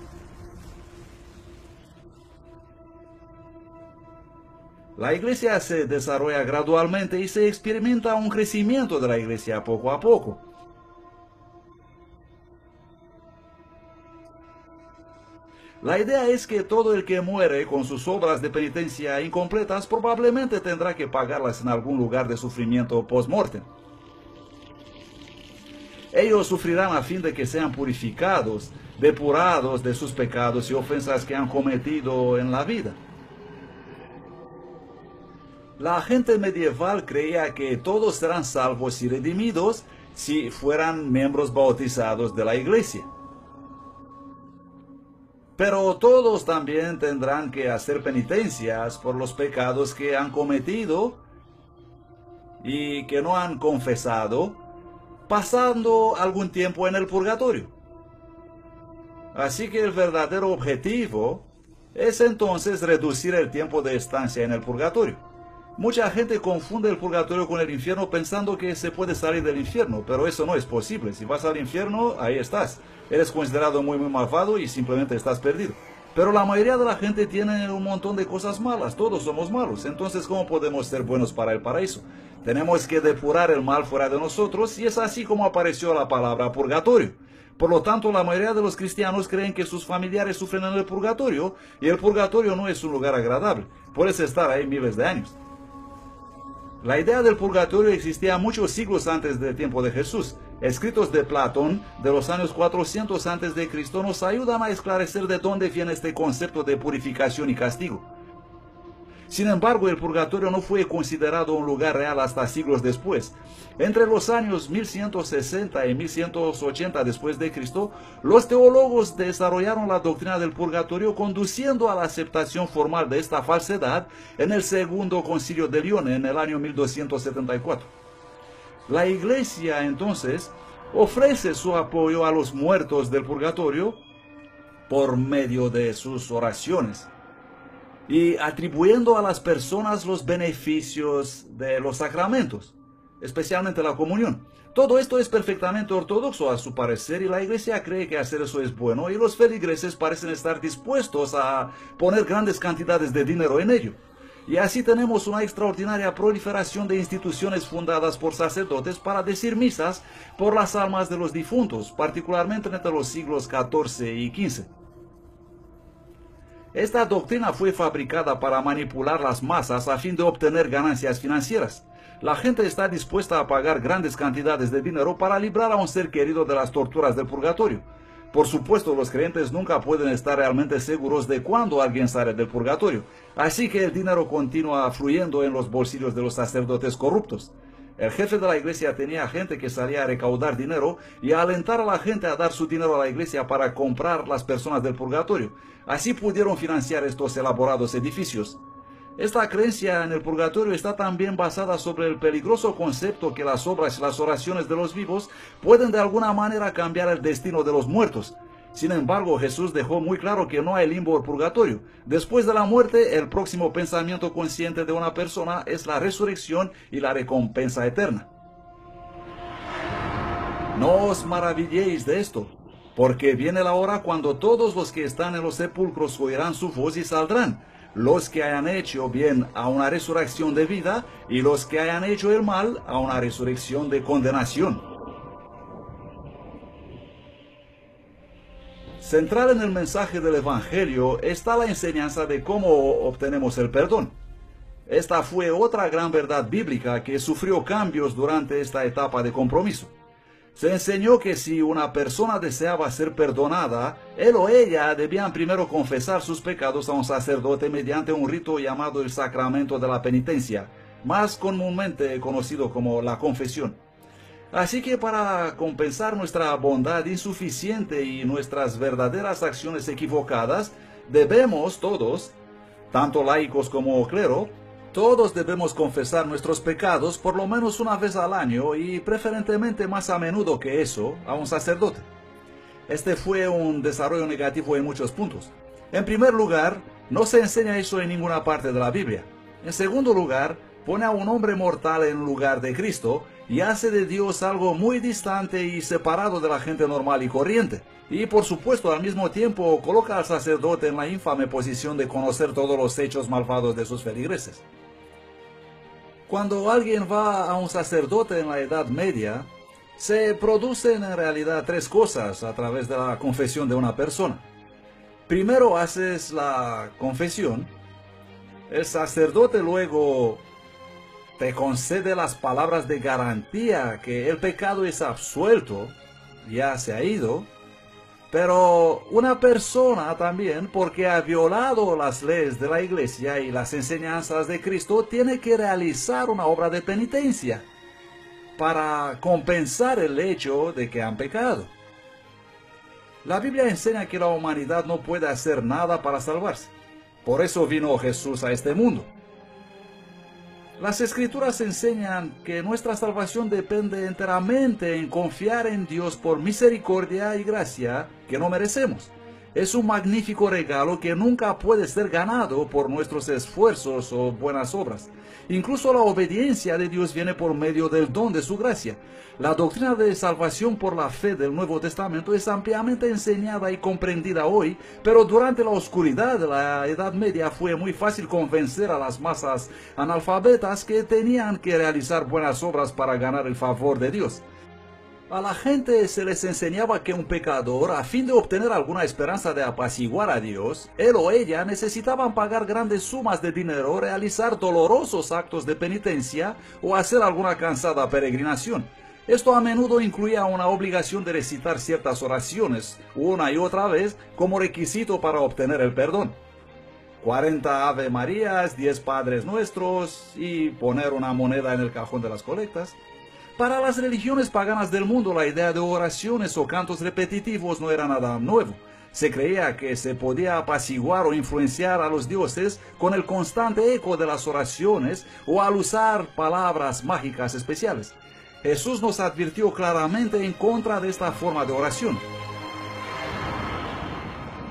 La iglesia se desarrolla gradualmente y se experimenta un crecimiento de la iglesia poco a poco. La idea es que todo el que muere con sus obras de penitencia incompletas probablemente tendrá que pagarlas en algún lugar de sufrimiento post-mortem. Ellos sufrirán a fin de que sean purificados, depurados de sus pecados y ofensas que han cometido en la vida. La gente medieval creía que todos serán salvos y redimidos si fueran miembros bautizados de la iglesia. Pero todos también tendrán que hacer penitencias por los pecados que han cometido y que no han confesado, pasando algún tiempo en el purgatorio. Así que el verdadero objetivo es entonces reducir el tiempo de estancia en el purgatorio. Mucha gente confunde el purgatorio con el infierno pensando que se puede salir del infierno, pero eso no es posible. Si vas al infierno, ahí estás. Eres considerado muy malvado y simplemente estás perdido. Pero la mayoría de la gente tiene un montón de cosas malas, todos somos malos. Entonces, ¿cómo podemos ser buenos para el paraíso? Tenemos que depurar el mal fuera de nosotros y es así como apareció la palabra purgatorio. Por lo tanto, la mayoría de los cristianos creen que sus familiares sufren en el purgatorio y el purgatorio no es un lugar agradable. Puedes estar ahí miles de años. La idea del purgatorio existía muchos siglos antes del tiempo de Jesús. Escritos de Platón de los años 400 a.C. nos ayudan a esclarecer de dónde viene este concepto de purificación y castigo. Sin embargo, el purgatorio no fue considerado un lugar real hasta siglos después. Entre los años 1160 y 1180 después de Cristo, los teólogos desarrollaron la doctrina del purgatorio, conduciendo a la aceptación formal de esta falsedad en el Segundo Concilio de León en el año 1274. La Iglesia, entonces, ofrece su apoyo a los muertos del purgatorio por medio de sus oraciones y atribuyendo a las personas los beneficios de los sacramentos. especialmente la comunión. Todo esto es perfectamente ortodoxo a su parecer y la iglesia cree que hacer eso es bueno y los feligreses parecen estar dispuestos a poner grandes cantidades de dinero en ello. Y así tenemos una extraordinaria proliferación de instituciones fundadas por sacerdotes para decir misas por las almas de los difuntos, particularmente entre los siglos XIV y XV. Esta doctrina fue fabricada para manipular las masas a fin de obtener ganancias financieras. La gente está dispuesta a pagar grandes cantidades de dinero para librar a un ser querido de las torturas del purgatorio. Por supuesto, los creyentes nunca pueden estar realmente seguros de cuándo alguien sale del purgatorio, así que el dinero continúa fluyendo en los bolsillos de los sacerdotes corruptos. El jefe de la iglesia tenía gente que salía a recaudar dinero y a alentar a la gente a dar su dinero a la iglesia para comprar las personas del purgatorio. Así pudieron financiar estos elaborados edificios. Esta creencia en el purgatorio está también basada sobre el peligroso concepto que las obras y las oraciones de los vivos pueden de alguna manera cambiar el destino de los muertos. Sin embargo, Jesús dejó muy claro que no hay limbo o purgatorio. Después de la muerte, el próximo pensamiento consciente de una persona es la resurrección y la recompensa eterna. No os maravilléis de esto, porque viene la hora cuando todos los que están en los sepulcros oirán su voz y saldrán. Los que hayan hecho bien a una resurrección de vida y los que hayan hecho el mal a una resurrección de condenación. Central en el mensaje del Evangelio está la enseñanza de cómo obtenemos el perdón. Esta fue otra gran verdad bíblica que sufrió cambios durante esta etapa de compromiso. Se enseñó que si una persona deseaba ser perdonada, él o ella debían primero confesar sus pecados a un sacerdote mediante un rito llamado el sacramento de la penitencia, más comúnmente conocido como la confesión. Así que para compensar nuestra bondad insuficiente y nuestras verdaderas acciones equivocadas, debemos todos, tanto laicos como clero, todos debemos confesar nuestros pecados por lo menos una vez al año y preferentemente más a menudo que eso a un sacerdote. Este fue un desarrollo negativo en muchos puntos. En primer lugar, no se enseña eso en ninguna parte de la Biblia. En segundo lugar, pone a un hombre mortal en lugar de Cristo y hace de Dios algo muy distante y separado de la gente normal y corriente. Y por supuesto, al mismo tiempo, coloca al sacerdote en la infame posición de conocer todos los hechos malvados de sus feligreses. Cuando alguien va a un sacerdote en la Edad Media, se producen en realidad tres cosas a través de la confesión de una persona. Primero haces la confesión, el sacerdote luego te concede las palabras de garantía que el pecado es absuelto, ya se ha ido, pero una persona también, porque ha violado las leyes de la iglesia y las enseñanzas de Cristo, tiene que realizar una obra de penitencia para compensar el hecho de que han pecado. La Biblia enseña que la humanidad no puede hacer nada para salvarse. Por eso vino Jesús a este mundo. Las Escrituras enseñan que nuestra salvación depende enteramente en confiar en Dios por misericordia y gracia que no merecemos. Es un magnífico regalo que nunca puede ser ganado por nuestros esfuerzos o buenas obras. Incluso la obediencia de Dios viene por medio del don de su gracia. La doctrina de salvación por la fe del Nuevo Testamento es ampliamente enseñada y comprendida hoy, pero durante la oscuridad de la Edad Media fue muy fácil convencer a las masas analfabetas que tenían que realizar buenas obras para ganar el favor de Dios. A la gente se les enseñaba que un pecador, a fin de obtener alguna esperanza de apaciguar a Dios, él o ella necesitaban pagar grandes sumas de dinero, realizar dolorosos actos de penitencia o hacer alguna cansada peregrinación. Esto a menudo incluía una obligación de recitar ciertas oraciones una y otra vez como requisito para obtener el perdón. 40 Ave Marías, 10 Padres Nuestros y poner una moneda en el cajón de las colectas. Para las religiones paganas del mundo, la idea de oraciones o cantos repetitivos no era nada nuevo. Se creía que se podía apaciguar o influenciar a los dioses con el constante eco de las oraciones o al usar palabras mágicas especiales. Jesús nos advirtió claramente en contra de esta forma de oración.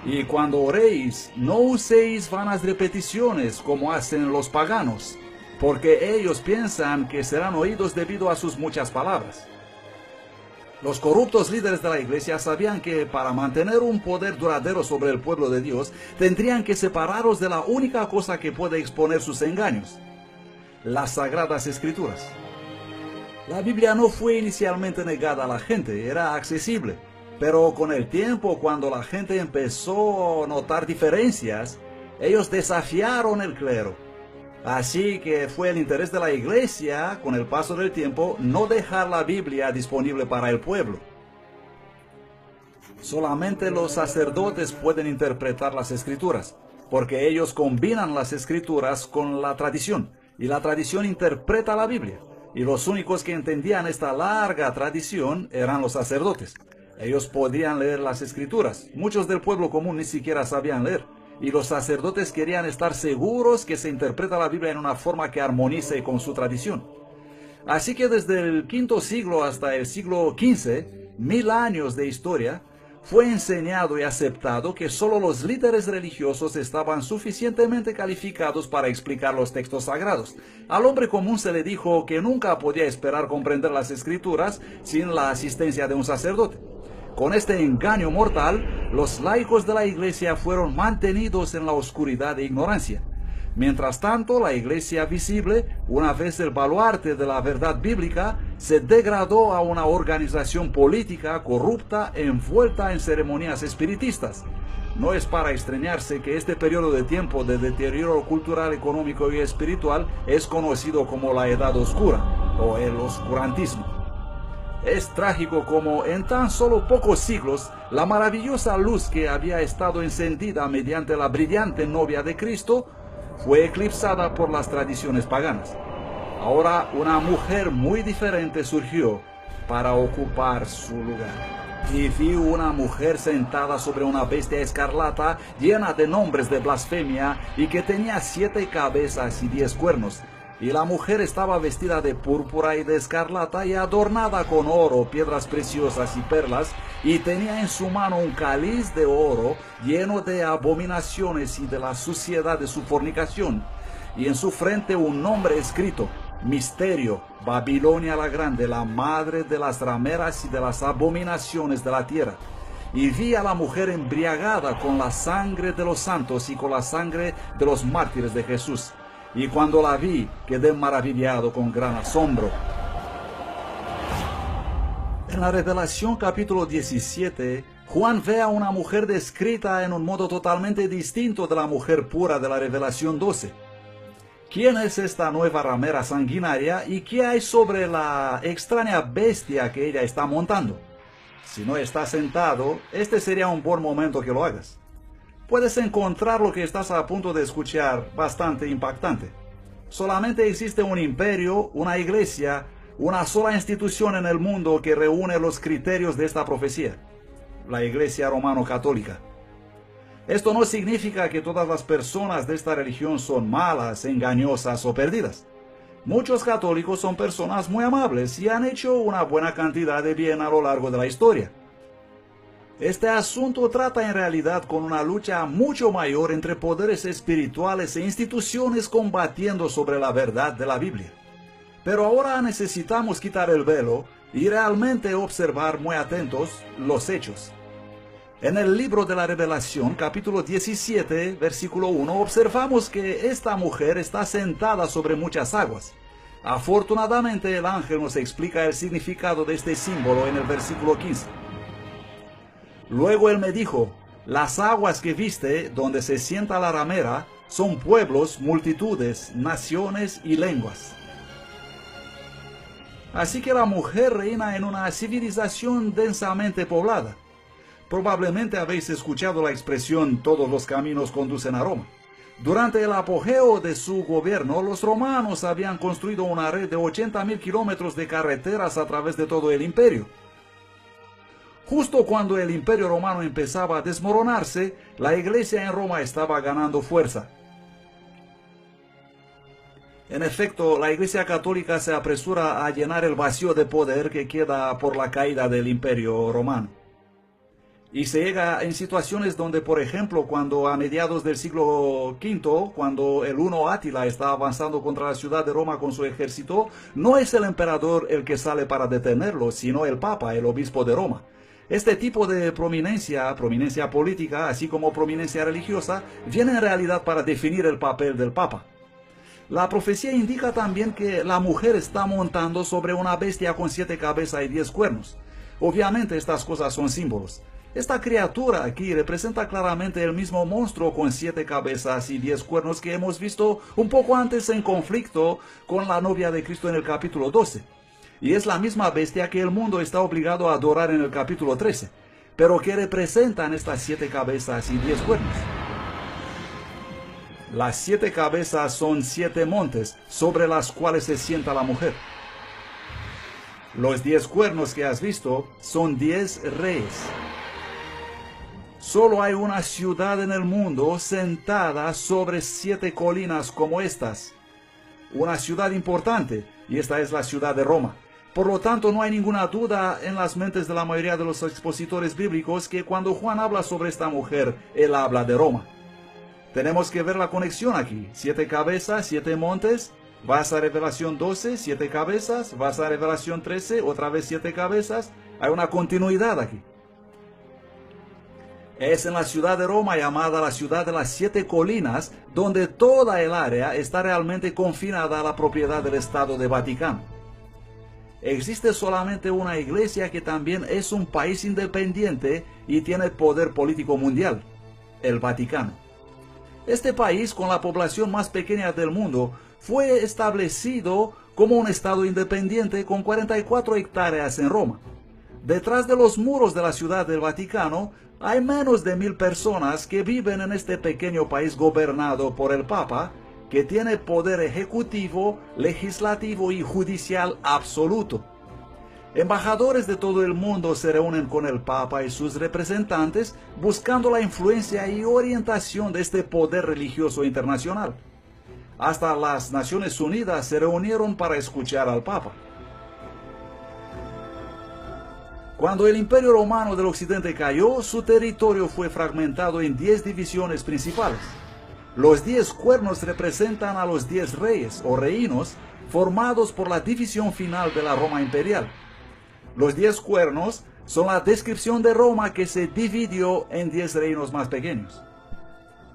Y cuando oréis, no uséis vanas repeticiones como hacen los paganos. porque ellos piensan que serán oídos debido a sus muchas palabras. Los corruptos líderes de la iglesia sabían que para mantener un poder duradero sobre el pueblo de Dios, tendrían que separarlos de la única cosa que puede exponer sus engaños: las Sagradas Escrituras. La Biblia no fue inicialmente negada a la gente, era accesible. Pero con el tiempo, cuando la gente empezó a notar diferencias, ellos desafiaron el clero. Así que fue el interés de la iglesia, con el paso del tiempo, no dejar la Biblia disponible para el pueblo. Solamente los sacerdotes pueden interpretar las Escrituras, porque ellos combinan las Escrituras con la tradición, y la tradición interpreta la Biblia. Y los únicos que entendían esta larga tradición eran los sacerdotes. Ellos podían leer las Escrituras. Muchos del pueblo común ni siquiera sabían leer. Y los sacerdotes querían estar seguros que se interpreta la Biblia en una forma que armonice con su tradición. Así que desde el V siglo hasta el siglo XV, 1000 años de historia, fue enseñado y aceptado que solo los líderes religiosos estaban suficientemente calificados para explicar los textos sagrados. Al hombre común se le dijo que nunca podía esperar comprender las Escrituras sin la asistencia de un sacerdote. Con este engaño mortal, los laicos de la iglesia fueron mantenidos en la oscuridad e ignorancia. Mientras tanto, la iglesia visible, una vez el baluarte de la verdad bíblica, se degradó a una organización política corrupta envuelta en ceremonias espiritistas. No es para extrañarse que este periodo de tiempo de deterioro cultural, económico y espiritual es conocido como la Edad Oscura o el oscurantismo. Es trágico como en tan solo pocos siglos la maravillosa luz que había estado encendida mediante la brillante novia de Cristo fue eclipsada por las tradiciones paganas. Ahora una mujer muy diferente surgió para ocupar su lugar. Y vi una mujer sentada sobre una bestia escarlata llena de nombres de blasfemia y que tenía 7 cabezas y 10 cuernos. Y la mujer estaba vestida de púrpura y de escarlata y adornada con oro, piedras preciosas y perlas, y tenía en su mano un cáliz de oro lleno de abominaciones y de la suciedad de su fornicación, y en su frente un nombre escrito: Misterio, Babilonia la Grande, la madre de las rameras y de las abominaciones de la tierra. Y vi a la mujer embriagada con la sangre de los santos y con la sangre de los mártires de Jesús. Y cuando la vi, quedé maravillado con gran asombro. En la Revelación capítulo 17, Juan ve a una mujer descrita en un modo totalmente distinto de la mujer pura de la Revelación 12. ¿Quién es esta nueva ramera sanguinaria y qué hay sobre la extraña bestia que ella está montando? Si no estás sentado, este sería un buen momento que lo hagas. Puedes encontrar lo que estás a punto de escuchar bastante impactante. Solamente existe un imperio, una iglesia, una sola institución en el mundo que reúne los criterios de esta profecía: la Iglesia Romano-Católica. Esto no significa que todas las personas de esta religión son malas, engañosas o perdidas. Muchos católicos son personas muy amables y han hecho una buena cantidad de bien a lo largo de la historia. Este asunto trata en realidad con una lucha mucho mayor entre poderes espirituales e instituciones combatiendo sobre la verdad de la Biblia. Pero ahora necesitamos quitar el velo y realmente observar muy atentos los hechos. En el libro de la Revelación, capítulo 17, versículo 1, observamos que esta mujer está sentada sobre muchas aguas. Afortunadamente, el ángel nos explica el significado de este símbolo en el versículo 15. Luego él me dijo: las aguas que viste, donde se sienta la ramera, son pueblos, multitudes, naciones y lenguas. Así que la mujer reina en una civilización densamente poblada. Probablemente habéis escuchado la expresión "todos los caminos conducen a Roma". Durante el apogeo de su gobierno, los romanos habían construido una red de 80.000 kilómetros de carreteras a través de todo el imperio. Justo cuando el imperio romano empezaba a desmoronarse, la iglesia en Roma estaba ganando fuerza. En efecto, la iglesia católica se apresura a llenar el vacío de poder que queda por la caída del imperio romano. Y se llega en situaciones donde, por ejemplo, cuando a mediados del siglo V, cuando el Huno Átila está avanzando contra la ciudad de Roma con su ejército, no es el emperador el que sale para detenerlo, sino el Papa, el obispo de Roma. Este tipo de prominencia política, así como prominencia religiosa, viene en realidad para definir el papel del Papa. La profecía indica también que la mujer está montando sobre una bestia con 7 cabezas y 10 cuernos. Obviamente estas cosas son símbolos. Esta criatura aquí representa claramente el mismo monstruo con 7 cabezas y 10 cuernos que hemos visto un poco antes en conflicto con la novia de Cristo en el capítulo 12. Y es la misma bestia que el mundo está obligado a adorar en el capítulo 13, pero que representan estas 7 cabezas y 10 cuernos. Las 7 cabezas son 7 montes sobre las cuales se sienta la mujer. Los 10 cuernos que has visto son 10 reyes. Solo hay una ciudad en el mundo sentada sobre 7 colinas como estas. Una ciudad importante, y esta es la ciudad de Roma. Por lo tanto, no hay ninguna duda en las mentes de la mayoría de los expositores bíblicos que cuando Juan habla sobre esta mujer, él habla de Roma. Tenemos que ver la conexión aquí. 7 cabezas, 7 montes. Vas a Revelación 12, 7 cabezas. Vas a Revelación 13, otra vez 7 cabezas. Hay una continuidad aquí. Es en la ciudad de Roma, llamada la ciudad de las 7 colinas, donde toda el área está realmente confinada a la propiedad del Estado de Vaticano. Existe solamente una iglesia que también es un país independiente y tiene poder político mundial, el Vaticano. Este país, con la población más pequeña del mundo, fue establecido como un estado independiente con 44 hectáreas en Roma. Detrás de los muros de la ciudad del Vaticano hay menos de 1000 personas que viven en este pequeño país gobernado por el Papa, que tiene poder ejecutivo, legislativo y judicial absoluto. Embajadores de todo el mundo se reúnen con el Papa y sus representantes buscando la influencia y orientación de este poder religioso internacional. Hasta las Naciones Unidas se reunieron para escuchar al Papa. Cuando el Imperio Romano del Occidente cayó, su territorio fue fragmentado en 10 divisiones principales. Los 10 cuernos representan a los 10 reyes o reinos formados por la división final de la Roma imperial. Los 10 cuernos son la descripción de Roma que se dividió en 10 reinos más pequeños.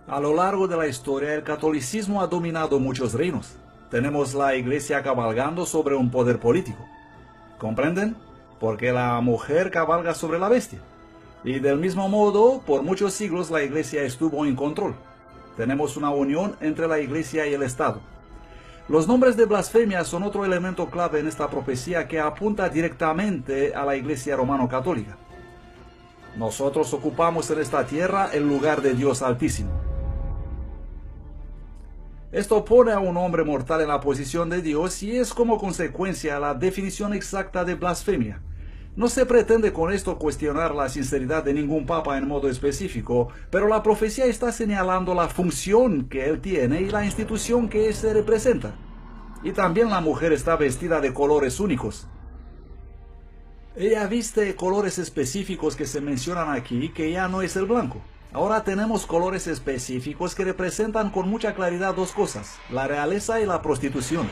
A lo largo de la historia, el catolicismo ha dominado muchos reinos. Tenemos la iglesia cabalgando sobre un poder político. ¿Comprenden? Porque la mujer cabalga sobre la bestia. Y del mismo modo, por muchos siglos la iglesia estuvo en control. Tenemos una unión entre la iglesia y el Estado. Los nombres de blasfemia son otro elemento clave en esta profecía que apunta directamente a la iglesia romano-católica. Nosotros ocupamos en esta tierra el lugar de Dios Altísimo. Esto pone a un hombre mortal en la posición de Dios y es como consecuencia la definición exacta de blasfemia. No se pretende con esto cuestionar la sinceridad de ningún papa en modo específico, pero la profecía está señalando la función que él tiene y la institución que se representa. Y también la mujer está vestida de colores únicos. Ella viste colores específicos que se mencionan aquí, que ya no es el blanco. Ahora tenemos colores específicos que representan con mucha claridad dos cosas, la realeza y la prostitución.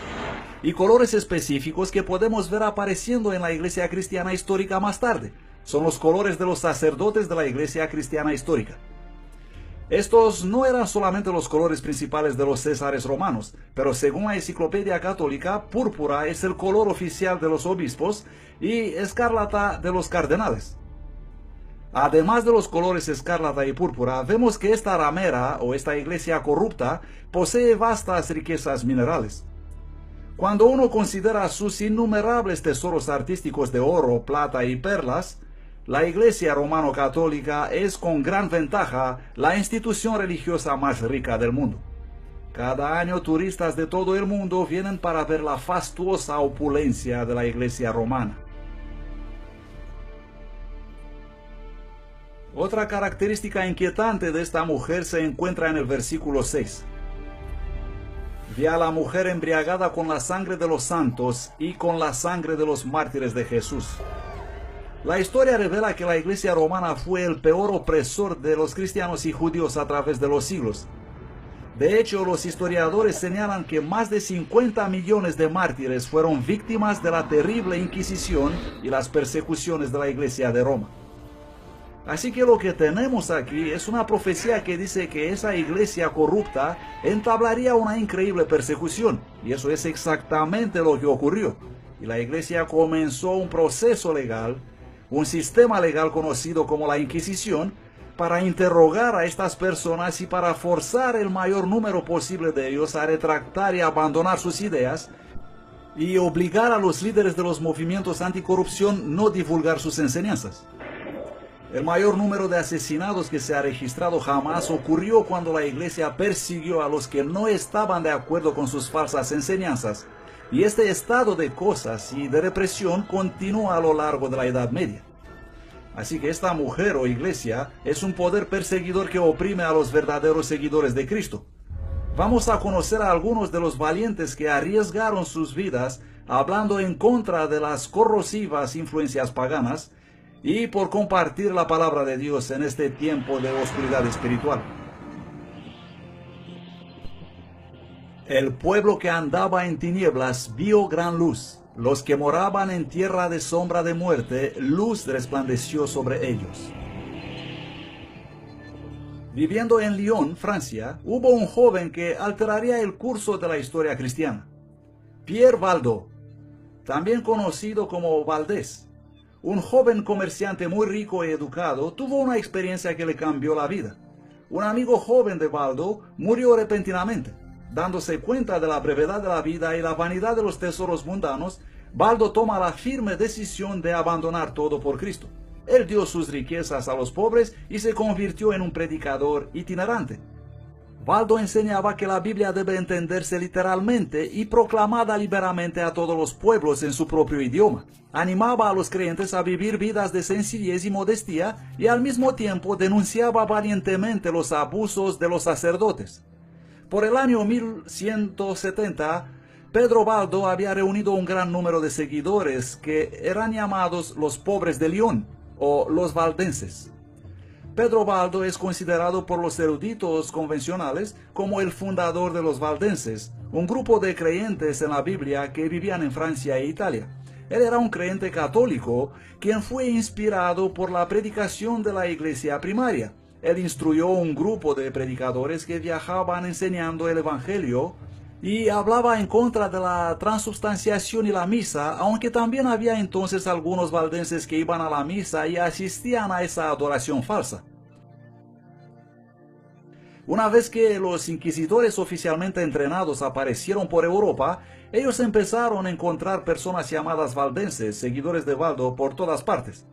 Y colores específicos que podemos ver apareciendo en la iglesia cristiana histórica más tarde. Son los colores de los sacerdotes de la iglesia cristiana histórica. Estos no eran solamente los colores principales de los césares romanos, pero según la enciclopedia católica, púrpura es el color oficial de los obispos y escarlata de los cardenales. Además de los colores escarlata y púrpura, vemos que esta ramera o esta iglesia corrupta posee vastas riquezas minerales. Cuando uno considera sus innumerables tesoros artísticos de oro, plata y perlas, la iglesia romano-católica es con gran ventaja la institución religiosa más rica del mundo. Cada año turistas de todo el mundo vienen para ver la fastuosa opulencia de la iglesia romana. Otra característica inquietante de esta mujer se encuentra en el versículo 6. Vi a la mujer embriagada con la sangre de los santos y con la sangre de los mártires de Jesús. La historia revela que la Iglesia romana fue el peor opresor de los cristianos y judíos a través de los siglos. De hecho, los historiadores señalan que más de 50 millones de mártires fueron víctimas de la terrible Inquisición y las persecuciones de la Iglesia de Roma. Así que lo que tenemos aquí es una profecía que dice que esa iglesia corrupta entablaría una increíble persecución, y eso es exactamente lo que ocurrió. Y la iglesia comenzó un proceso legal, un sistema legal conocido como la Inquisición, para interrogar a estas personas y para forzar el mayor número posible de ellos a retractar y abandonar sus ideas, y obligar a los líderes de los movimientos anticorrupción no divulgar sus enseñanzas. El mayor número de asesinatos que se ha registrado jamás ocurrió cuando la iglesia persiguió a los que no estaban de acuerdo con sus falsas enseñanzas, y este estado de cosas y de represión continúa a lo largo de la Edad Media. Así que esta mujer o iglesia es un poder perseguidor que oprime a los verdaderos seguidores de Cristo. Vamos a conocer a algunos de los valientes que arriesgaron sus vidas hablando en contra de las corrosivas influencias paganas y por compartir la palabra de Dios en este tiempo de oscuridad espiritual. El pueblo que andaba en tinieblas vio gran luz. Los que moraban en tierra de sombra de muerte, luz resplandeció sobre ellos. Viviendo en Lyon, Francia, hubo un joven que alteraría el curso de la historia cristiana. Pierre Valdo, también conocido como Valdés. Un joven comerciante muy rico y educado tuvo una experiencia que le cambió la vida. Un amigo joven de Valdo murió repentinamente. Dándose cuenta de la brevedad de la vida y la vanidad de los tesoros mundanos, Valdo toma la firme decisión de abandonar todo por Cristo. Él dio sus riquezas a los pobres y se convirtió en un predicador itinerante. Valdo enseñaba que la Biblia debe entenderse literalmente y proclamada liberamente a todos los pueblos en su propio idioma. Animaba a los creyentes a vivir vidas de sencillez y modestia y al mismo tiempo denunciaba valientemente los abusos de los sacerdotes. Por el año 1170, Pedro Valdo había reunido un gran número de seguidores que eran llamados los pobres de Lyon o los valdenses. Pedro Valdo es considerado por los eruditos convencionales como el fundador de los valdenses, un grupo de creyentes en la Biblia que vivían en Francia e Italia. Él era un creyente católico quien fue inspirado por la predicación de la iglesia primaria. Él instruyó un grupo de predicadores que viajaban enseñando el Evangelio y hablaba en contra de la transubstanciación y la misa, aunque también había entonces algunos valdenses que iban a la misa y asistían a esa adoración falsa. Una vez que los inquisidores oficialmente entrenados aparecieron por Europa, ellos empezaron a encontrar personas llamadas valdenses, seguidores de Valdo, por todas partes.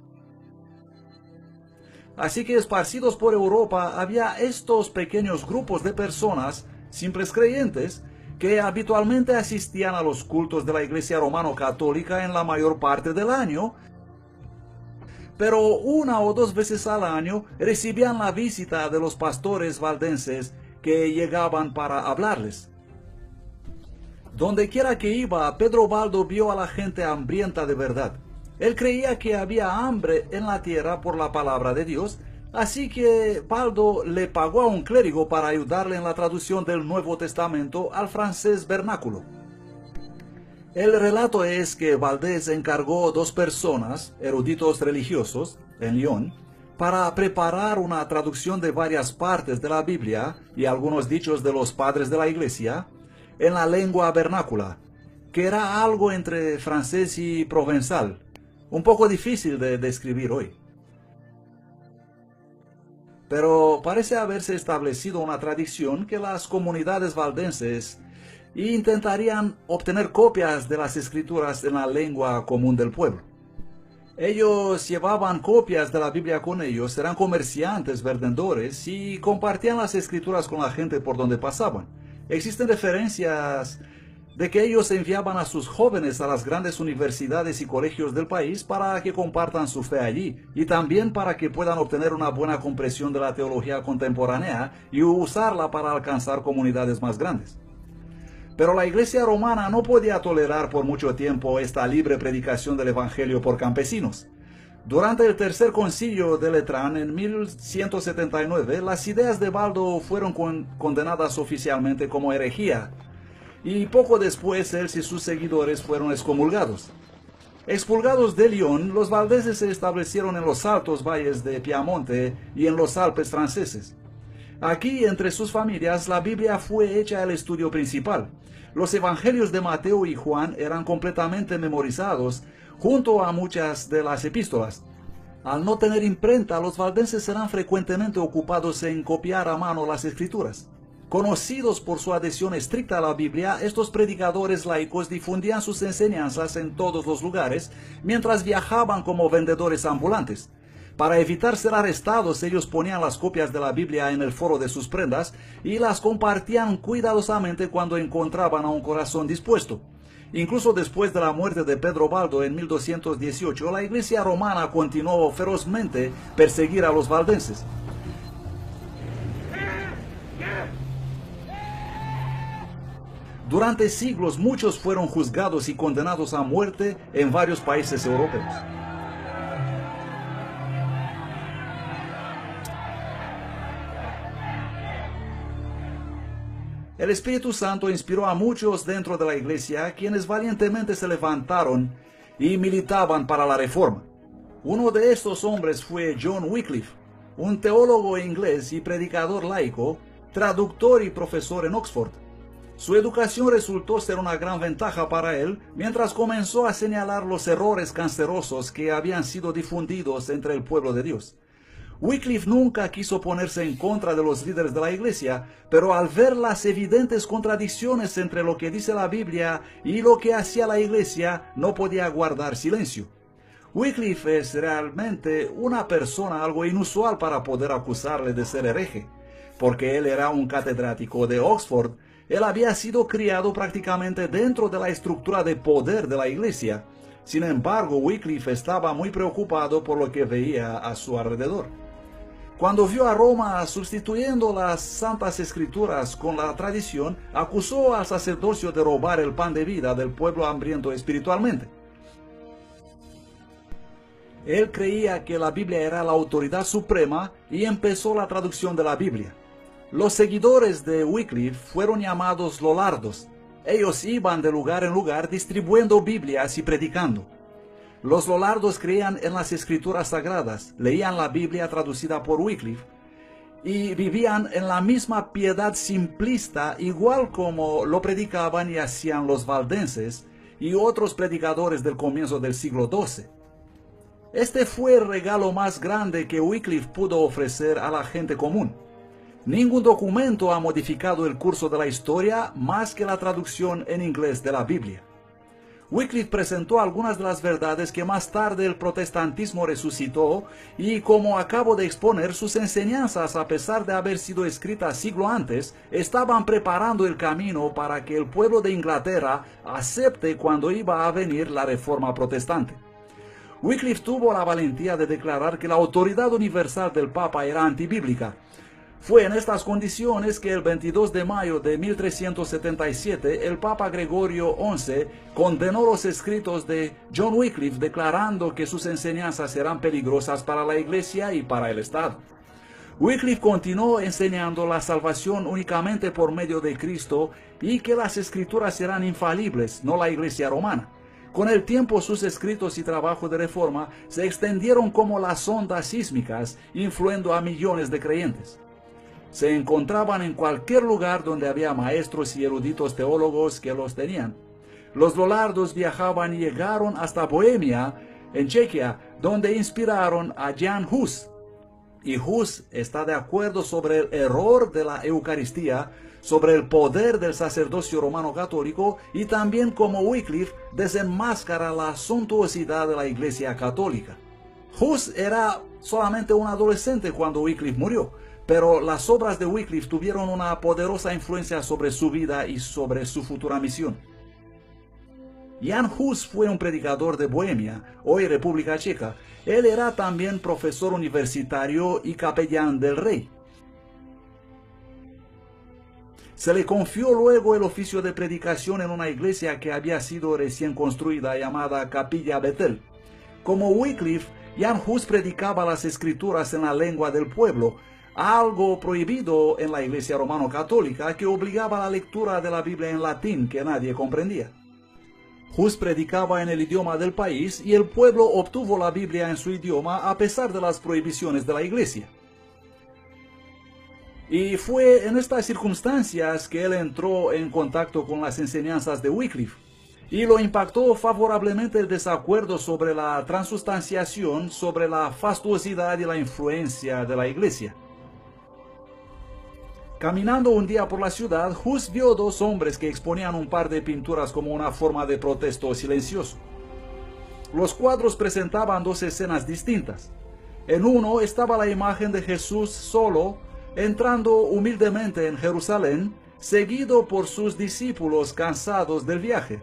Así que esparcidos por Europa había estos pequeños grupos de personas, simples creyentes, que habitualmente asistían a los cultos de la Iglesia romano-católica en la mayor parte del año, pero una o dos veces al año recibían la visita de los pastores valdenses que llegaban para hablarles. Donde quiera que iba, Pedro Valdo vio a la gente hambrienta de verdad. Él creía que había hambre en la tierra por la palabra de Dios, así que Valdo le pagó a un clérigo para ayudarle en la traducción del Nuevo Testamento al francés vernáculo. El relato es que Valdés encargó 2 personas, eruditos religiosos, en Lyon, para preparar una traducción de varias partes de la Biblia y algunos dichos de los padres de la Iglesia en la lengua vernácula, que era algo entre francés y provenzal, un poco difícil de describir hoy. Pero parece haberse establecido una tradición que las comunidades valdenses intentarían obtener copias de las escrituras en la lengua común del pueblo. Ellos llevaban copias de la Biblia con ellos, eran comerciantes, vendedores y compartían las escrituras con la gente por donde pasaban. Existen referencias de que ellos enviaban a sus jóvenes a las grandes universidades y colegios del país para que compartan su fe allí y también para que puedan obtener una buena comprensión de la teología contemporánea y usarla para alcanzar comunidades más grandes. Pero la Iglesia romana no podía tolerar por mucho tiempo esta libre predicación del Evangelio por campesinos. Durante el tercer concilio de Letrán en 1179, las ideas de Baldo fueron condenadas oficialmente como herejía, y poco después él y sus seguidores fueron excomulgados. Expulgados de Lyon, los valdeses se establecieron en los altos valles de Piamonte y en los Alpes franceses. Aquí, entre sus familias, la Biblia fue hecha el estudio principal. Los evangelios de Mateo y Juan eran completamente memorizados, junto a muchas de las epístolas. Al no tener imprenta, los valdenses eran frecuentemente ocupados en copiar a mano las escrituras. Conocidos por su adhesión estricta a la Biblia, estos predicadores laicos difundían sus enseñanzas en todos los lugares, mientras viajaban como vendedores ambulantes. Para evitar ser arrestados, ellos ponían las copias de la Biblia en el foro de sus prendas y las compartían cuidadosamente cuando encontraban a un corazón dispuesto. Incluso después de la muerte de Pedro Baldo en 1218, la Iglesia romana continuó ferozmente perseguir a los valdenses. Durante siglos muchos fueron juzgados y condenados a muerte en varios países europeos. El Espíritu Santo inspiró a muchos dentro de la iglesia, quienes valientemente se levantaron y militaban para la reforma. Uno de estos hombres fue John Wycliffe, un teólogo inglés y predicador laico, traductor y profesor en Oxford. Su educación resultó ser una gran ventaja para él, mientras comenzó a señalar los errores cancerosos que habían sido difundidos entre el pueblo de Dios. Wycliffe nunca quiso ponerse en contra de los líderes de la iglesia, pero al ver las evidentes contradicciones entre lo que dice la Biblia y lo que hacía la iglesia, no podía guardar silencio. Wycliffe es realmente una persona algo inusual para poder acusarle de ser hereje, porque él era un catedrático de Oxford. Él había sido criado prácticamente dentro de la estructura de poder de la iglesia. Sin embargo, Wycliffe estaba muy preocupado por lo que veía a su alrededor. Cuando vio a Roma sustituyendo las Santas Escrituras con la tradición, acusó al sacerdocio de robar el pan de vida del pueblo hambriento espiritualmente. Él creía que la Biblia era la autoridad suprema y empezó la traducción de la Biblia. Los seguidores de Wycliffe fueron llamados lollardos. Ellos iban de lugar en lugar distribuyendo Biblias y predicando. Los lollardos creían en las escrituras sagradas, leían la Biblia traducida por Wycliffe y vivían en la misma piedad simplista, igual como lo predicaban y hacían los valdenses y otros predicadores del comienzo del siglo XII. Este fue el regalo más grande que Wycliffe pudo ofrecer a la gente común. Ningún documento ha modificado el curso de la historia más que la traducción en inglés de la Biblia. Wycliffe presentó algunas de las verdades que más tarde el protestantismo resucitó y, como acabo de exponer, sus enseñanzas, a pesar de haber sido escritas siglo antes, estaban preparando el camino para que el pueblo de Inglaterra acepte cuando iba a venir la reforma protestante. Wycliffe tuvo la valentía de declarar que la autoridad universal del Papa era antibíblica. Fue en estas condiciones que el 22 de mayo de 1377 el Papa Gregorio XI condenó los escritos de John Wycliffe, declarando que sus enseñanzas eran peligrosas para la Iglesia y para el Estado. Wycliffe continuó enseñando la salvación únicamente por medio de Cristo y que las Escrituras eran infalibles, no la Iglesia romana. Con el tiempo, sus escritos y trabajo de reforma se extendieron como las ondas sísmicas, influyendo a millones de creyentes. Se encontraban en cualquier lugar donde había maestros y eruditos teólogos que los tenían. Los lollardos viajaban y llegaron hasta Bohemia, en Chequia, donde inspiraron a Jan Hus. Y Hus está de acuerdo sobre el error de la Eucaristía, sobre el poder del sacerdocio romano católico y también como Wycliffe desenmascara la suntuosidad de la Iglesia católica. Hus era solamente un adolescente cuando Wycliffe murió, pero las obras de Wycliffe tuvieron una poderosa influencia sobre su vida y sobre su futura misión. Jan Hus fue un predicador de Bohemia, hoy República Checa. Él era también profesor universitario y capellán del rey. Se le confió luego el oficio de predicación en una iglesia que había sido recién construida llamada Capilla Betel. Como Wycliffe, Jan Hus predicaba las escrituras en la lengua del pueblo, algo prohibido en la Iglesia romano-católica que obligaba a la lectura de la Biblia en latín que nadie comprendía. Hus predicaba en el idioma del país y el pueblo obtuvo la Biblia en su idioma a pesar de las prohibiciones de la Iglesia. Y fue en estas circunstancias que él entró en contacto con las enseñanzas de Wycliffe, y lo impactó favorablemente el desacuerdo sobre la transustanciación, sobre la fastuosidad y la influencia de la Iglesia. Caminando un día por la ciudad, Hus vio dos hombres que exponían un par de pinturas como una forma de protesto silencioso. Los cuadros presentaban dos escenas distintas. En uno estaba la imagen de Jesús solo, entrando humildemente en Jerusalén, seguido por sus discípulos cansados del viaje.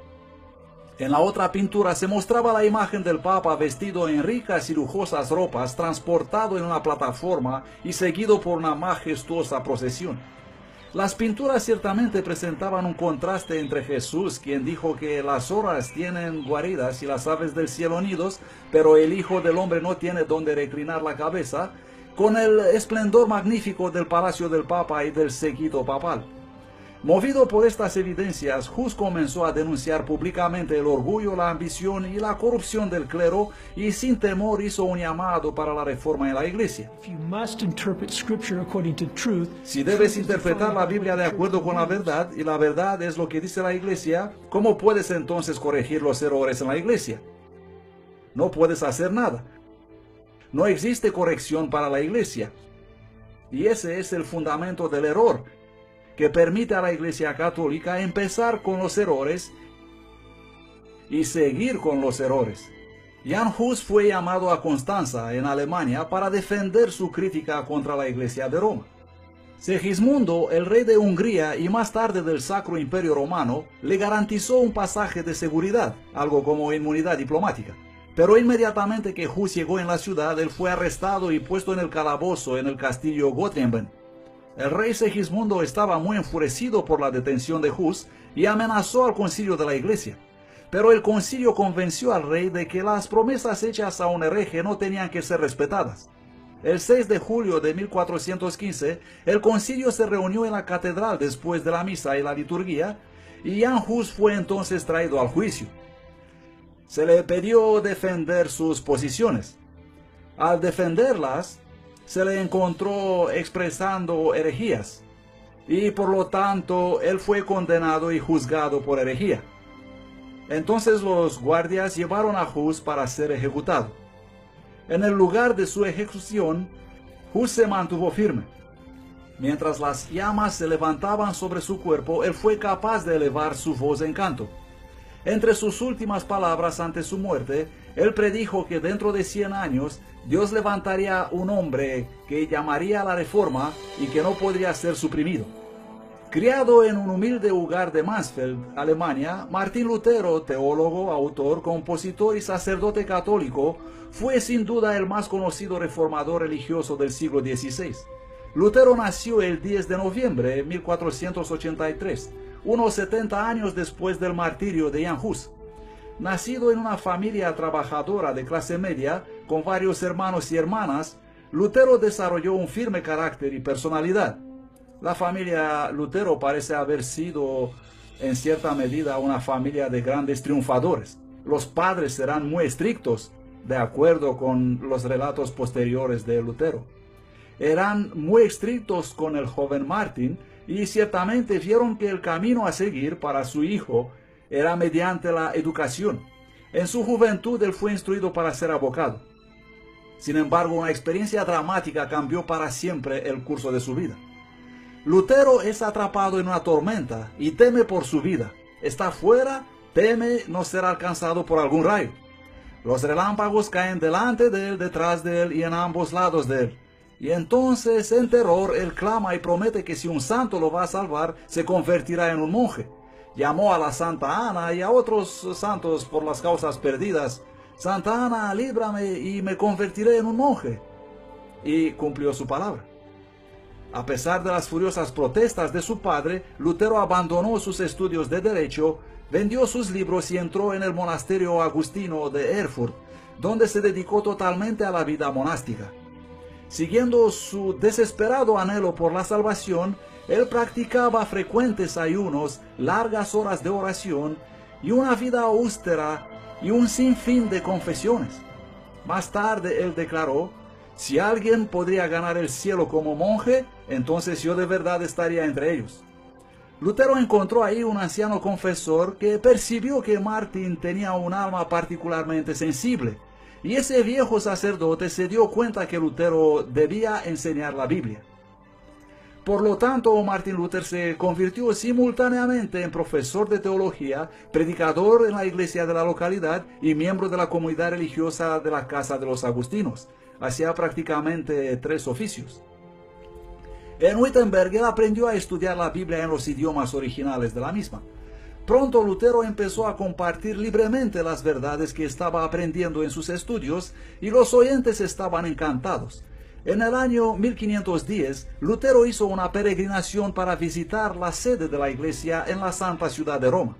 En la otra pintura se mostraba la imagen del Papa vestido en ricas y lujosas ropas, transportado en una plataforma y seguido por una majestuosa procesión. Las pinturas ciertamente presentaban un contraste entre Jesús, quien dijo que las zorras tienen guaridas y las aves del cielo nidos, pero el Hijo del Hombre no tiene donde reclinar la cabeza, con el esplendor magnífico del palacio del Papa y del séquito papal. Movido por estas evidencias, Hus comenzó a denunciar públicamente el orgullo, la ambición y la corrupción del clero, y sin temor hizo un llamado para la reforma en la Iglesia. Si debes interpretar la Biblia de acuerdo con la verdad, y la verdad es lo que dice la Iglesia, ¿cómo puedes entonces corregir los errores en la Iglesia? No puedes hacer nada. No existe corrección para la Iglesia. Y ese es el fundamento del error, que permite a la Iglesia Católica empezar con los errores y seguir con los errores. Jan Hus fue llamado a Constanza, en Alemania, para defender su crítica contra la Iglesia de Roma. Segismundo, el rey de Hungría y más tarde del Sacro Imperio Romano, le garantizó un pasaje de seguridad, algo como inmunidad diplomática. Pero inmediatamente que Hus llegó en la ciudad, él fue arrestado y puesto en el calabozo en el castillo Gottingen. El rey Segismundo estaba muy enfurecido por la detención de Hus y amenazó al concilio de la Iglesia. Pero el concilio convenció al rey de que las promesas hechas a un hereje no tenían que ser respetadas. El 6 de julio de 1415, el concilio se reunió en la catedral después de la misa y la liturgia, y Jan Hus fue entonces traído al juicio. Se le pidió defender sus posiciones. Al defenderlas, se le encontró expresando herejías, y por lo tanto él fue condenado y juzgado por herejía. Entonces los guardias llevaron a Hus para ser ejecutado. En el lugar de su ejecución, Hus se mantuvo firme. Mientras las llamas se levantaban sobre su cuerpo, él fue capaz de elevar su voz en canto. Entre sus últimas palabras antes de su muerte, él predijo que dentro de 100 años Dios levantaría un hombre que llamaría a la reforma y que no podría ser suprimido. Criado en un humilde hogar de Mansfeld, Alemania, Martín Lutero, teólogo, autor, compositor y sacerdote católico, fue sin duda el más conocido reformador religioso del siglo XVI. Lutero nació el 10 de noviembre de 1483, unos 70 años después del martirio de Jan Hus. Nacido en una familia trabajadora de clase media, con varios hermanos y hermanas, Lutero desarrolló un firme carácter y personalidad. La familia Lutero parece haber sido, en cierta medida, una familia de grandes triunfadores. Los padres eran muy estrictos, de acuerdo con los relatos posteriores de Lutero. Eran muy estrictos con el joven Martín, y ciertamente vieron que el camino a seguir para su hijo era mediante la educación. En su juventud él fue instruido para ser abogado. Sin embargo, una experiencia dramática cambió para siempre el curso de su vida. Lutero es atrapado en una tormenta y teme por su vida. Está fuera, teme no ser alcanzado por algún rayo. Los relámpagos caen delante de él, detrás de él y en ambos lados de él. Y entonces, en terror, él clama y promete que si un santo lo va a salvar, se convertirá en un monje. Llamó a la Santa Ana y a otros santos por las causas perdidas. Santa Ana, líbrame y me convertiré en un monje. Y cumplió su palabra. A pesar de las furiosas protestas de su padre, Lutero abandonó sus estudios de derecho, vendió sus libros y entró en el monasterio agustino de Erfurt, donde se dedicó totalmente a la vida monástica. Siguiendo su desesperado anhelo por la salvación, él practicaba frecuentes ayunos, largas horas de oración y una vida austera y un sinfín de confesiones. Más tarde él declaró: si alguien podría ganar el cielo como monje, entonces yo de verdad estaría entre ellos. Lutero encontró ahí un anciano confesor que percibió que Martín tenía un alma particularmente sensible, y ese viejo sacerdote se dio cuenta que Lutero debía enseñar la Biblia. Por lo tanto, Martín Lutero se convirtió simultáneamente en profesor de teología, predicador en la iglesia de la localidad y miembro de la comunidad religiosa de la Casa de los Agustinos. Hacía prácticamente 3 oficios. En Wittenberg él aprendió a estudiar la Biblia en los idiomas originales de la misma. Pronto Lutero empezó a compartir libremente las verdades que estaba aprendiendo en sus estudios y los oyentes estaban encantados. En el año 1510, Lutero hizo una peregrinación para visitar la sede de la iglesia en la santa ciudad de Roma.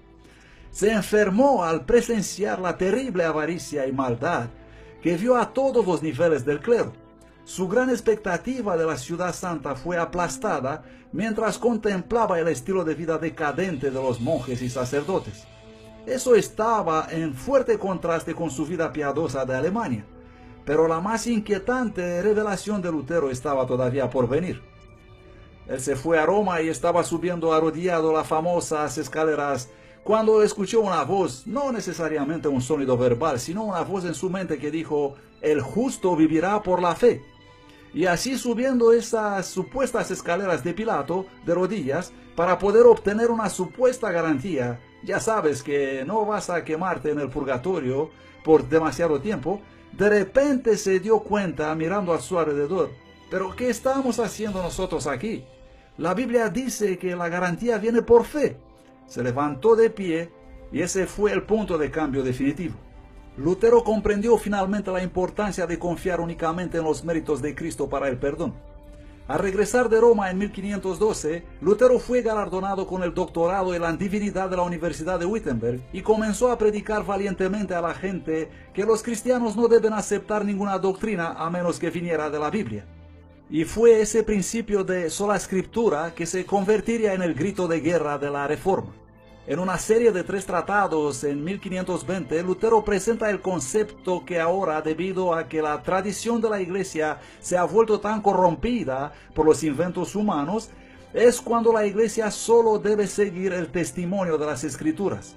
Se enfermó al presenciar la terrible avaricia y maldad que vio a todos los niveles del clero. Su gran expectativa de la ciudad santa fue aplastada mientras contemplaba el estilo de vida decadente de los monjes y sacerdotes. Eso estaba en fuerte contraste con su vida piadosa de Alemania. Pero la más inquietante revelación de Lutero estaba todavía por venir. Él se fue a Roma y estaba subiendo arrodillado las famosas escaleras cuando escuchó una voz, no necesariamente un sonido verbal, sino una voz en su mente que dijo: el justo vivirá por la fe. Y así subiendo esas supuestas escaleras de Pilato, de rodillas, para poder obtener una supuesta garantía, ya sabes que no vas a quemarte en el purgatorio por demasiado tiempo, de repente se dio cuenta mirando a su alrededor: ¿pero qué estamos haciendo nosotros aquí? La Biblia dice que la garantía viene por fe. Se levantó de pie y ese fue el punto de cambio definitivo. Lutero comprendió finalmente la importancia de confiar únicamente en los méritos de Cristo para el perdón. Al regresar de Roma en 1512, Lutero fue galardonado con el doctorado en la divinidad de la Universidad de Wittenberg y comenzó a predicar valientemente a la gente que los cristianos no deben aceptar ninguna doctrina a menos que viniera de la Biblia. Y fue ese principio de sola escritura que se convertiría en el grito de guerra de la Reforma. En una serie de 3 tratados en 1520, Lutero presenta el concepto que ahora, debido a que la tradición de la Iglesia se ha vuelto tan corrompida por los inventos humanos, es cuando la Iglesia solo debe seguir el testimonio de las Escrituras.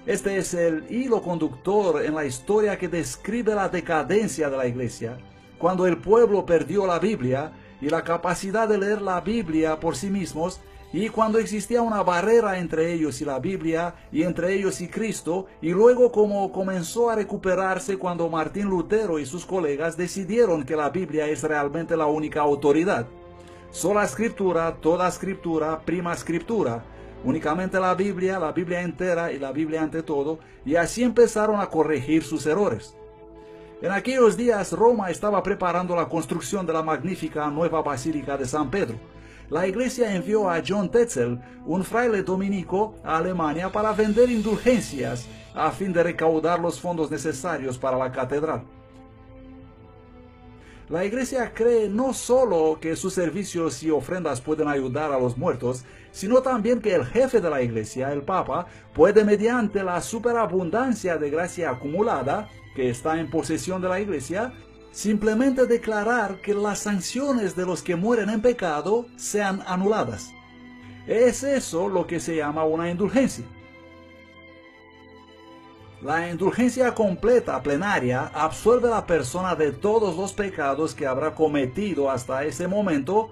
Este es el hilo conductor en la historia que describe la decadencia de la Iglesia, cuando el pueblo perdió la Biblia y la capacidad de leer la Biblia por sí mismos, y cuando existía una barrera entre ellos y la Biblia, y entre ellos y Cristo, y luego como comenzó a recuperarse cuando Martín Lutero y sus colegas decidieron que la Biblia es realmente la única autoridad. Sola escritura, toda escritura, prima escritura. Únicamente la Biblia entera y la Biblia ante todo, y así empezaron a corregir sus errores. En aquellos días Roma estaba preparando la construcción de la magnífica nueva Basílica de San Pedro. La iglesia envió a John Tetzel, un fraile dominico, a Alemania para vender indulgencias a fin de recaudar los fondos necesarios para la catedral. La iglesia cree no solo que sus servicios y ofrendas pueden ayudar a los muertos, sino también que el jefe de la iglesia, el Papa, puede mediante la superabundancia de gracia acumulada que está en posesión de la iglesia, simplemente declarar que las sanciones de los que mueren en pecado sean anuladas. Es eso lo que se llama una indulgencia. La indulgencia completa, plenaria, absuelve a la persona de todos los pecados que habrá cometido hasta ese momento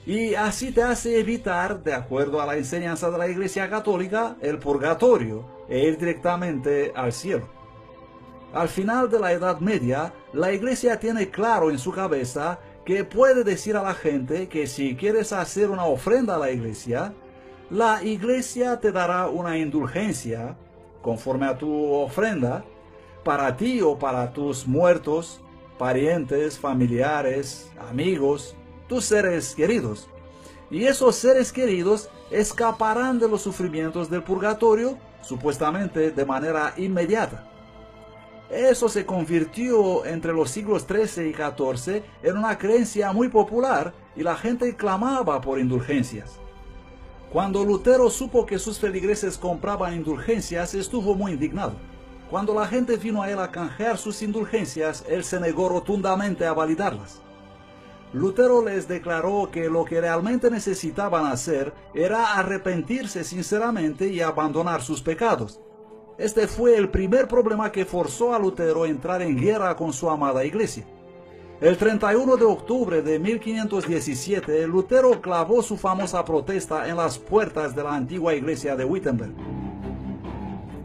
y así te hace evitar, de acuerdo a la enseñanza de la Iglesia Católica, el purgatorio e ir directamente al cielo. Al final de la Edad Media, la Iglesia tiene claro en su cabeza que puede decir a la gente que si quieres hacer una ofrenda a la Iglesia te dará una indulgencia conforme a tu ofrenda para ti o para tus muertos, parientes, familiares, amigos, tus seres queridos. Y esos seres queridos escaparán de los sufrimientos del purgatorio, supuestamente de manera inmediata. Eso se convirtió entre los siglos XIII y XIV en una creencia muy popular y la gente clamaba por indulgencias. Cuando Lutero supo que sus feligreses compraban indulgencias, estuvo muy indignado. Cuando la gente vino a él a canjear sus indulgencias, él se negó rotundamente a validarlas. Lutero les declaró que lo que realmente necesitaban hacer era arrepentirse sinceramente y abandonar sus pecados. Este fue el primer problema que forzó a Lutero a entrar en guerra con su amada iglesia. El 31 de octubre de 1517, Lutero clavó su famosa protesta en las puertas de la antigua iglesia de Wittenberg.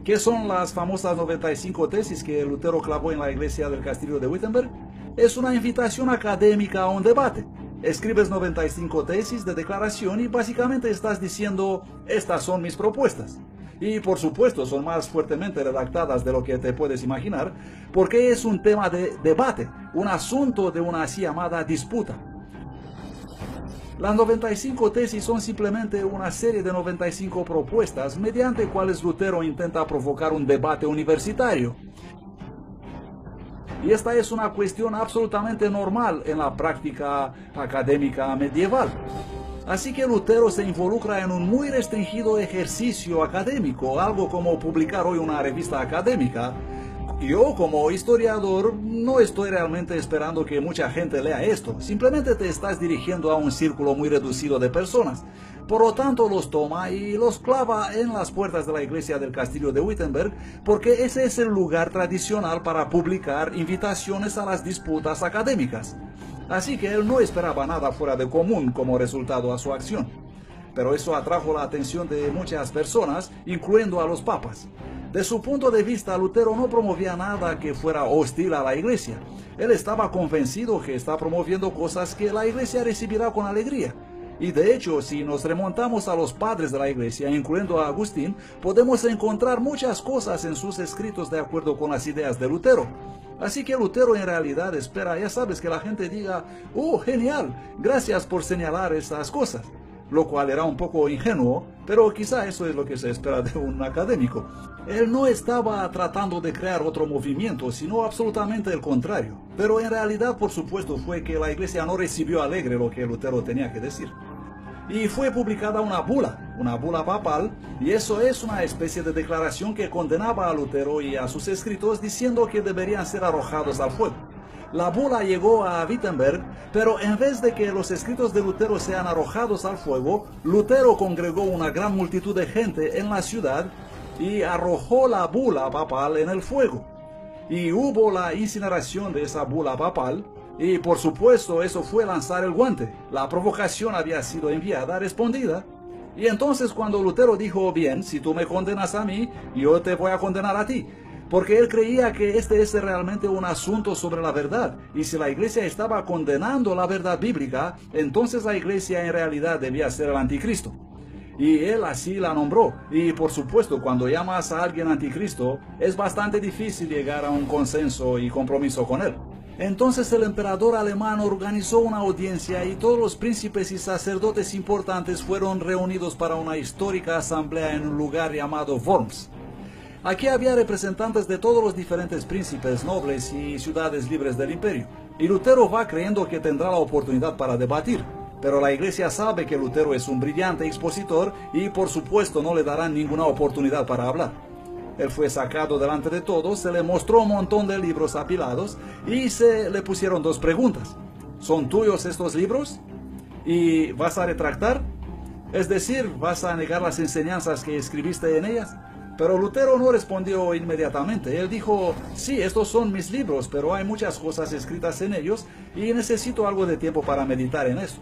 ¿Qué son las famosas 95 tesis que Lutero clavó en la iglesia del castillo de Wittenberg? Es una invitación académica a un debate. Escribes 95 tesis de declaración y básicamente estás diciendo, estas son mis propuestas. Y por supuesto son más fuertemente redactadas de lo que te puedes imaginar, porque es un tema de debate, un asunto de una así llamada disputa. Las 95 tesis son simplemente una serie de 95 propuestas mediante cuales Lutero intenta provocar un debate universitario. Y esta es una cuestión absolutamente normal en la práctica académica medieval. Así que Lutero se involucra en un muy restringido ejercicio académico, algo como publicar hoy una revista académica. Yo, como historiador, no estoy realmente esperando que mucha gente lea esto. Simplemente te estás dirigiendo a un círculo muy reducido de personas. Por lo tanto, los toma y los clava en las puertas de la iglesia del castillo de Wittenberg, porque ese es el lugar tradicional para publicar invitaciones a las disputas académicas. Así que él no esperaba nada fuera de común como resultado a su acción. Pero eso atrajo la atención de muchas personas, incluyendo a los papas. De su punto de vista, Lutero no promovía nada que fuera hostil a la iglesia. Él estaba convencido que está promoviendo cosas que la iglesia recibirá con alegría. Y de hecho, si nos remontamos a los padres de la iglesia, incluyendo a Agustín, podemos encontrar muchas cosas en sus escritos de acuerdo con las ideas de Lutero. Así que Lutero en realidad espera, ya sabes, que la gente diga, ¡oh, genial! Gracias por señalar esas cosas. Lo cual era un poco ingenuo, pero quizá eso es lo que se espera de un académico. Él no estaba tratando de crear otro movimiento, sino absolutamente el contrario. Pero en realidad, por supuesto, fue que la iglesia no recibió alegre lo que Lutero tenía que decir. Y fue publicada una bula papal, y eso es una especie de declaración que condenaba a Lutero y a sus escritos diciendo que deberían ser arrojados al fuego. La bula llegó a Wittenberg, pero en vez de que los escritos de Lutero sean arrojados al fuego, Lutero congregó una gran multitud de gente en la ciudad y arrojó la bula papal en el fuego. Y hubo la incineración de esa bula papal, y por supuesto eso fue lanzar el guante. La provocación había sido enviada, respondida. Y entonces cuando Lutero dijo, bien, si tú me condenas a mí, yo te voy a condenar a ti. Porque él creía que este es realmente un asunto sobre la verdad. Y si la iglesia estaba condenando la verdad bíblica, entonces la iglesia en realidad debía ser el anticristo. Y él así la nombró. Y por supuesto, cuando llamas a alguien anticristo, es bastante difícil llegar a un consenso y compromiso con él. Entonces el emperador alemán organizó una audiencia y todos los príncipes y sacerdotes importantes fueron reunidos para una histórica asamblea en un lugar llamado Worms. Aquí había representantes de todos los diferentes príncipes, nobles y ciudades libres del imperio. Y Lutero va creyendo que tendrá la oportunidad para debatir. Pero la iglesia sabe que Lutero es un brillante expositor y por supuesto no le darán ninguna oportunidad para hablar. Él fue sacado delante de todos, se le mostró un montón de libros apilados y se le pusieron dos preguntas. ¿Son tuyos estos libros? ¿Y vas a retractar? Es decir, ¿vas a negar las enseñanzas que escribiste en ellas? Pero Lutero no respondió inmediatamente. Él dijo, sí, estos son mis libros, pero hay muchas cosas escritas en ellos y necesito algo de tiempo para meditar en eso.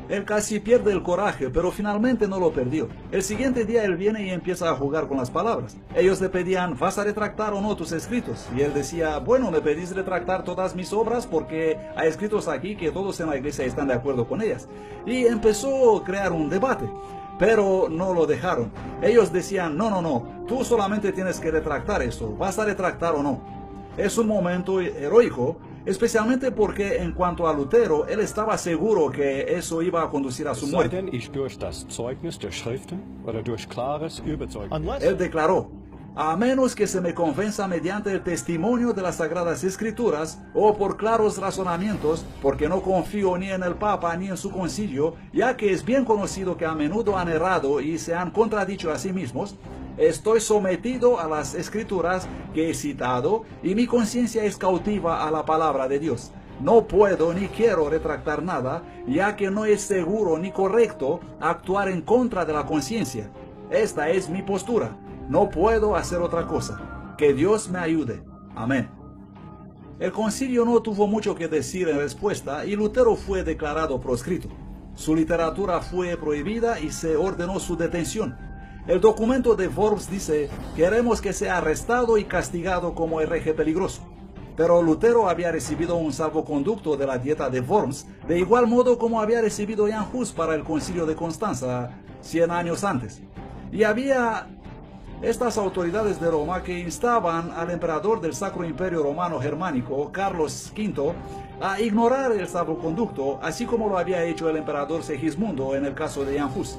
Él casi pierde el coraje, pero finalmente no lo perdió. El siguiente día él viene y empieza a jugar con las palabras. Ellos le pedían, ¿vas a retractar o no tus escritos? Y él decía, bueno, me pedís retractar todas mis obras porque hay escritos aquí que todos en la iglesia están de acuerdo con ellas. Y empezó a crear un debate. Pero no lo dejaron. Ellos decían, no, tú solamente tienes que retractar esto, ¿vas a retractar o no? Es un momento heroico, especialmente porque en cuanto a Lutero, él estaba seguro que eso iba a conducir a su muerte. Él declaró, a menos que se me convenza mediante el testimonio de las Sagradas Escrituras o por claros razonamientos, porque no confío ni en el Papa ni en su concilio, ya que es bien conocido que a menudo han errado y se han contradicho a sí mismos. Estoy sometido a las Escrituras que he citado y mi conciencia es cautiva a la palabra de Dios. No puedo ni quiero retractar nada, ya que no es seguro ni correcto actuar en contra de la conciencia. Esta es mi postura. No puedo hacer otra cosa. Que Dios me ayude. Amén. El concilio no tuvo mucho que decir en respuesta y Lutero fue declarado proscrito. Su literatura fue prohibida y se ordenó su detención. El documento de Worms dice: queremos que sea arrestado y castigado como hereje peligroso. Pero Lutero había recibido un salvoconducto de la dieta de Worms, de igual modo como había recibido Jan Hus para el concilio de Constanza 100 años antes. Y había estas autoridades de Roma que instaban al emperador del Sacro Imperio Romano Germánico, Carlos V, a ignorar el salvoconducto, así como lo había hecho el emperador Segismundo en el caso de Jan Hus.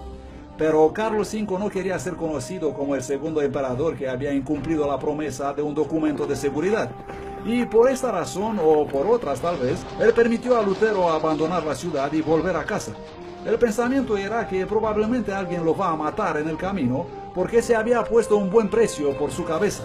Pero Carlos V no quería ser conocido como el segundo emperador que había incumplido la promesa de un documento de seguridad. Y por esta razón, o por otras tal vez, él permitió a Lutero abandonar la ciudad y volver a casa. El pensamiento era que probablemente alguien lo va a matar en el camino, porque se había puesto un buen precio por su cabeza.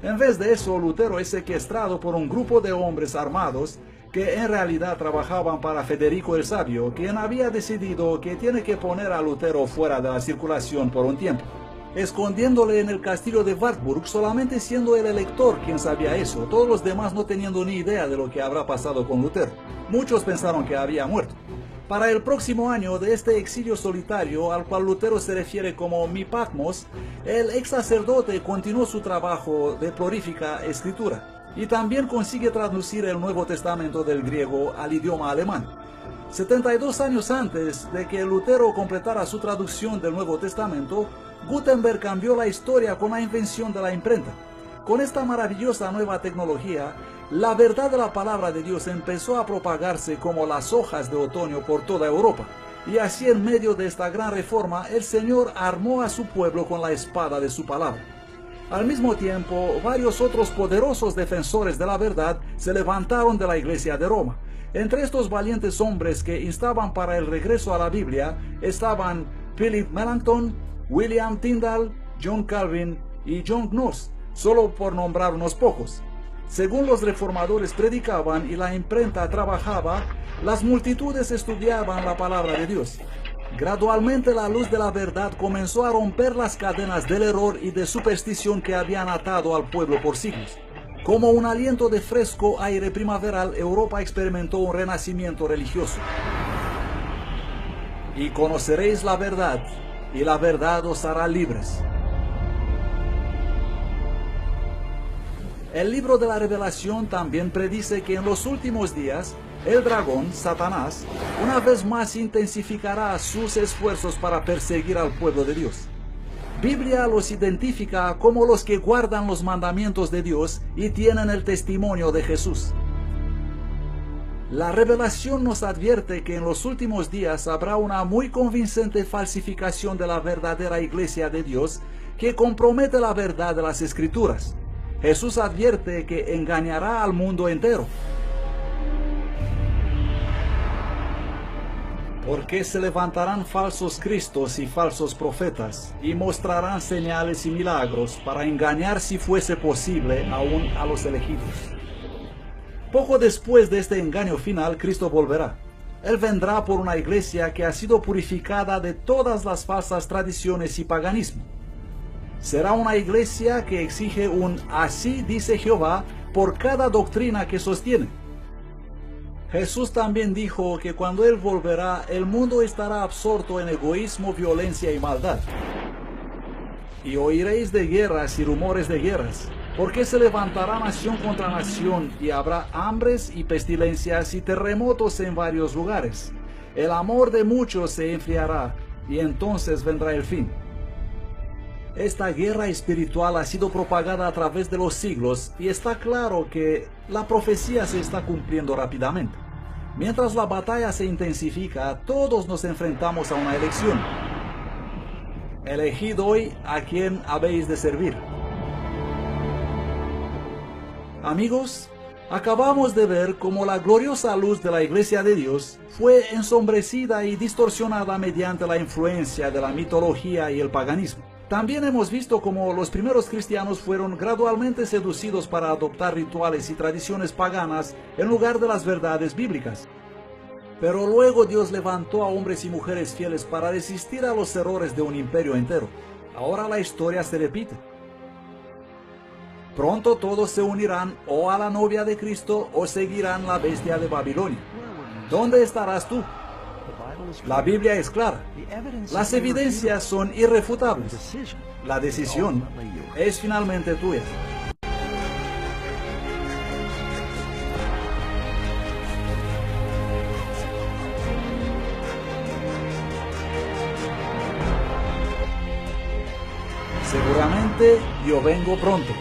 En vez de eso, Lutero es secuestrado por un grupo de hombres armados que en realidad trabajaban para Federico el Sabio, quien había decidido que tiene que poner a Lutero fuera de la circulación por un tiempo, escondiéndole en el castillo de Wartburg, solamente siendo el elector quien sabía eso, todos los demás no teniendo ni idea de lo que habrá pasado con Lutero. Muchos pensaron que había muerto. Para el próximo año de este exilio solitario, al cual Lutero se refiere como mi Patmos, el ex sacerdote continuó su trabajo de prolífica escritura y también consigue traducir el Nuevo Testamento del griego al idioma alemán. 72 años antes de que Lutero completara su traducción del Nuevo Testamento, Gutenberg cambió la historia con la invención de la imprenta. Con esta maravillosa nueva tecnología, la verdad de la palabra de Dios empezó a propagarse como las hojas de otoño por toda Europa. Y así, en medio de esta gran reforma, el Señor armó a su pueblo con la espada de su palabra. Al mismo tiempo, varios otros poderosos defensores de la verdad se levantaron de la Iglesia de Roma. Entre estos valientes hombres que instaban para el regreso a la Biblia estaban Philip Melanchthon, William Tyndale, John Calvin y John Knox, solo por nombrar unos pocos. Según los reformadores predicaban y la imprenta trabajaba, las multitudes estudiaban la palabra de Dios. Gradualmente la luz de la verdad comenzó a romper las cadenas del error y de superstición que habían atado al pueblo por siglos. Como un aliento de fresco aire primaveral, Europa experimentó un renacimiento religioso. Y conoceréis la verdad, y la verdad os hará libres. El libro de la Revelación también predice que en los últimos días, el dragón, Satanás, una vez más intensificará sus esfuerzos para perseguir al pueblo de Dios. Biblia los identifica como los que guardan los mandamientos de Dios y tienen el testimonio de Jesús. La Revelación nos advierte que en los últimos días habrá una muy convincente falsificación de la verdadera Iglesia de Dios que compromete la verdad de las Escrituras. Jesús advierte que engañará al mundo entero. Porque se levantarán falsos cristos y falsos profetas, y mostrarán señales y milagros para engañar, si fuese posible, aún a los elegidos. Poco después de este engaño final, Cristo volverá. Él vendrá por una iglesia que ha sido purificada de todas las falsas tradiciones y paganismo. Será una iglesia que exige un "así dice Jehová" por cada doctrina que sostiene. Jesús también dijo que cuando Él volverá, el mundo estará absorto en egoísmo, violencia y maldad. Y oiréis de guerras y rumores de guerras, porque se levantará nación contra nación, y habrá hambres y pestilencias y terremotos en varios lugares. El amor de muchos se enfriará, y entonces vendrá el fin. Esta guerra espiritual ha sido propagada a través de los siglos y está claro que la profecía se está cumpliendo rápidamente. Mientras la batalla se intensifica, todos nos enfrentamos a una elección. Elegid hoy a quién habéis de servir. Amigos, acabamos de ver cómo la gloriosa luz de la Iglesia de Dios fue ensombrecida y distorsionada mediante la influencia de la mitología y el paganismo. También hemos visto cómo los primeros cristianos fueron gradualmente seducidos para adoptar rituales y tradiciones paganas en lugar de las verdades bíblicas. Pero luego Dios levantó a hombres y mujeres fieles para resistir a los errores de un imperio entero. Ahora la historia se repite. Pronto todos se unirán o a la novia de Cristo o seguirán la bestia de Babilonia. ¿Dónde estarás tú? La Biblia es clara. Las evidencias son irrefutables. La decisión es finalmente tuya. Seguramente yo vengo pronto.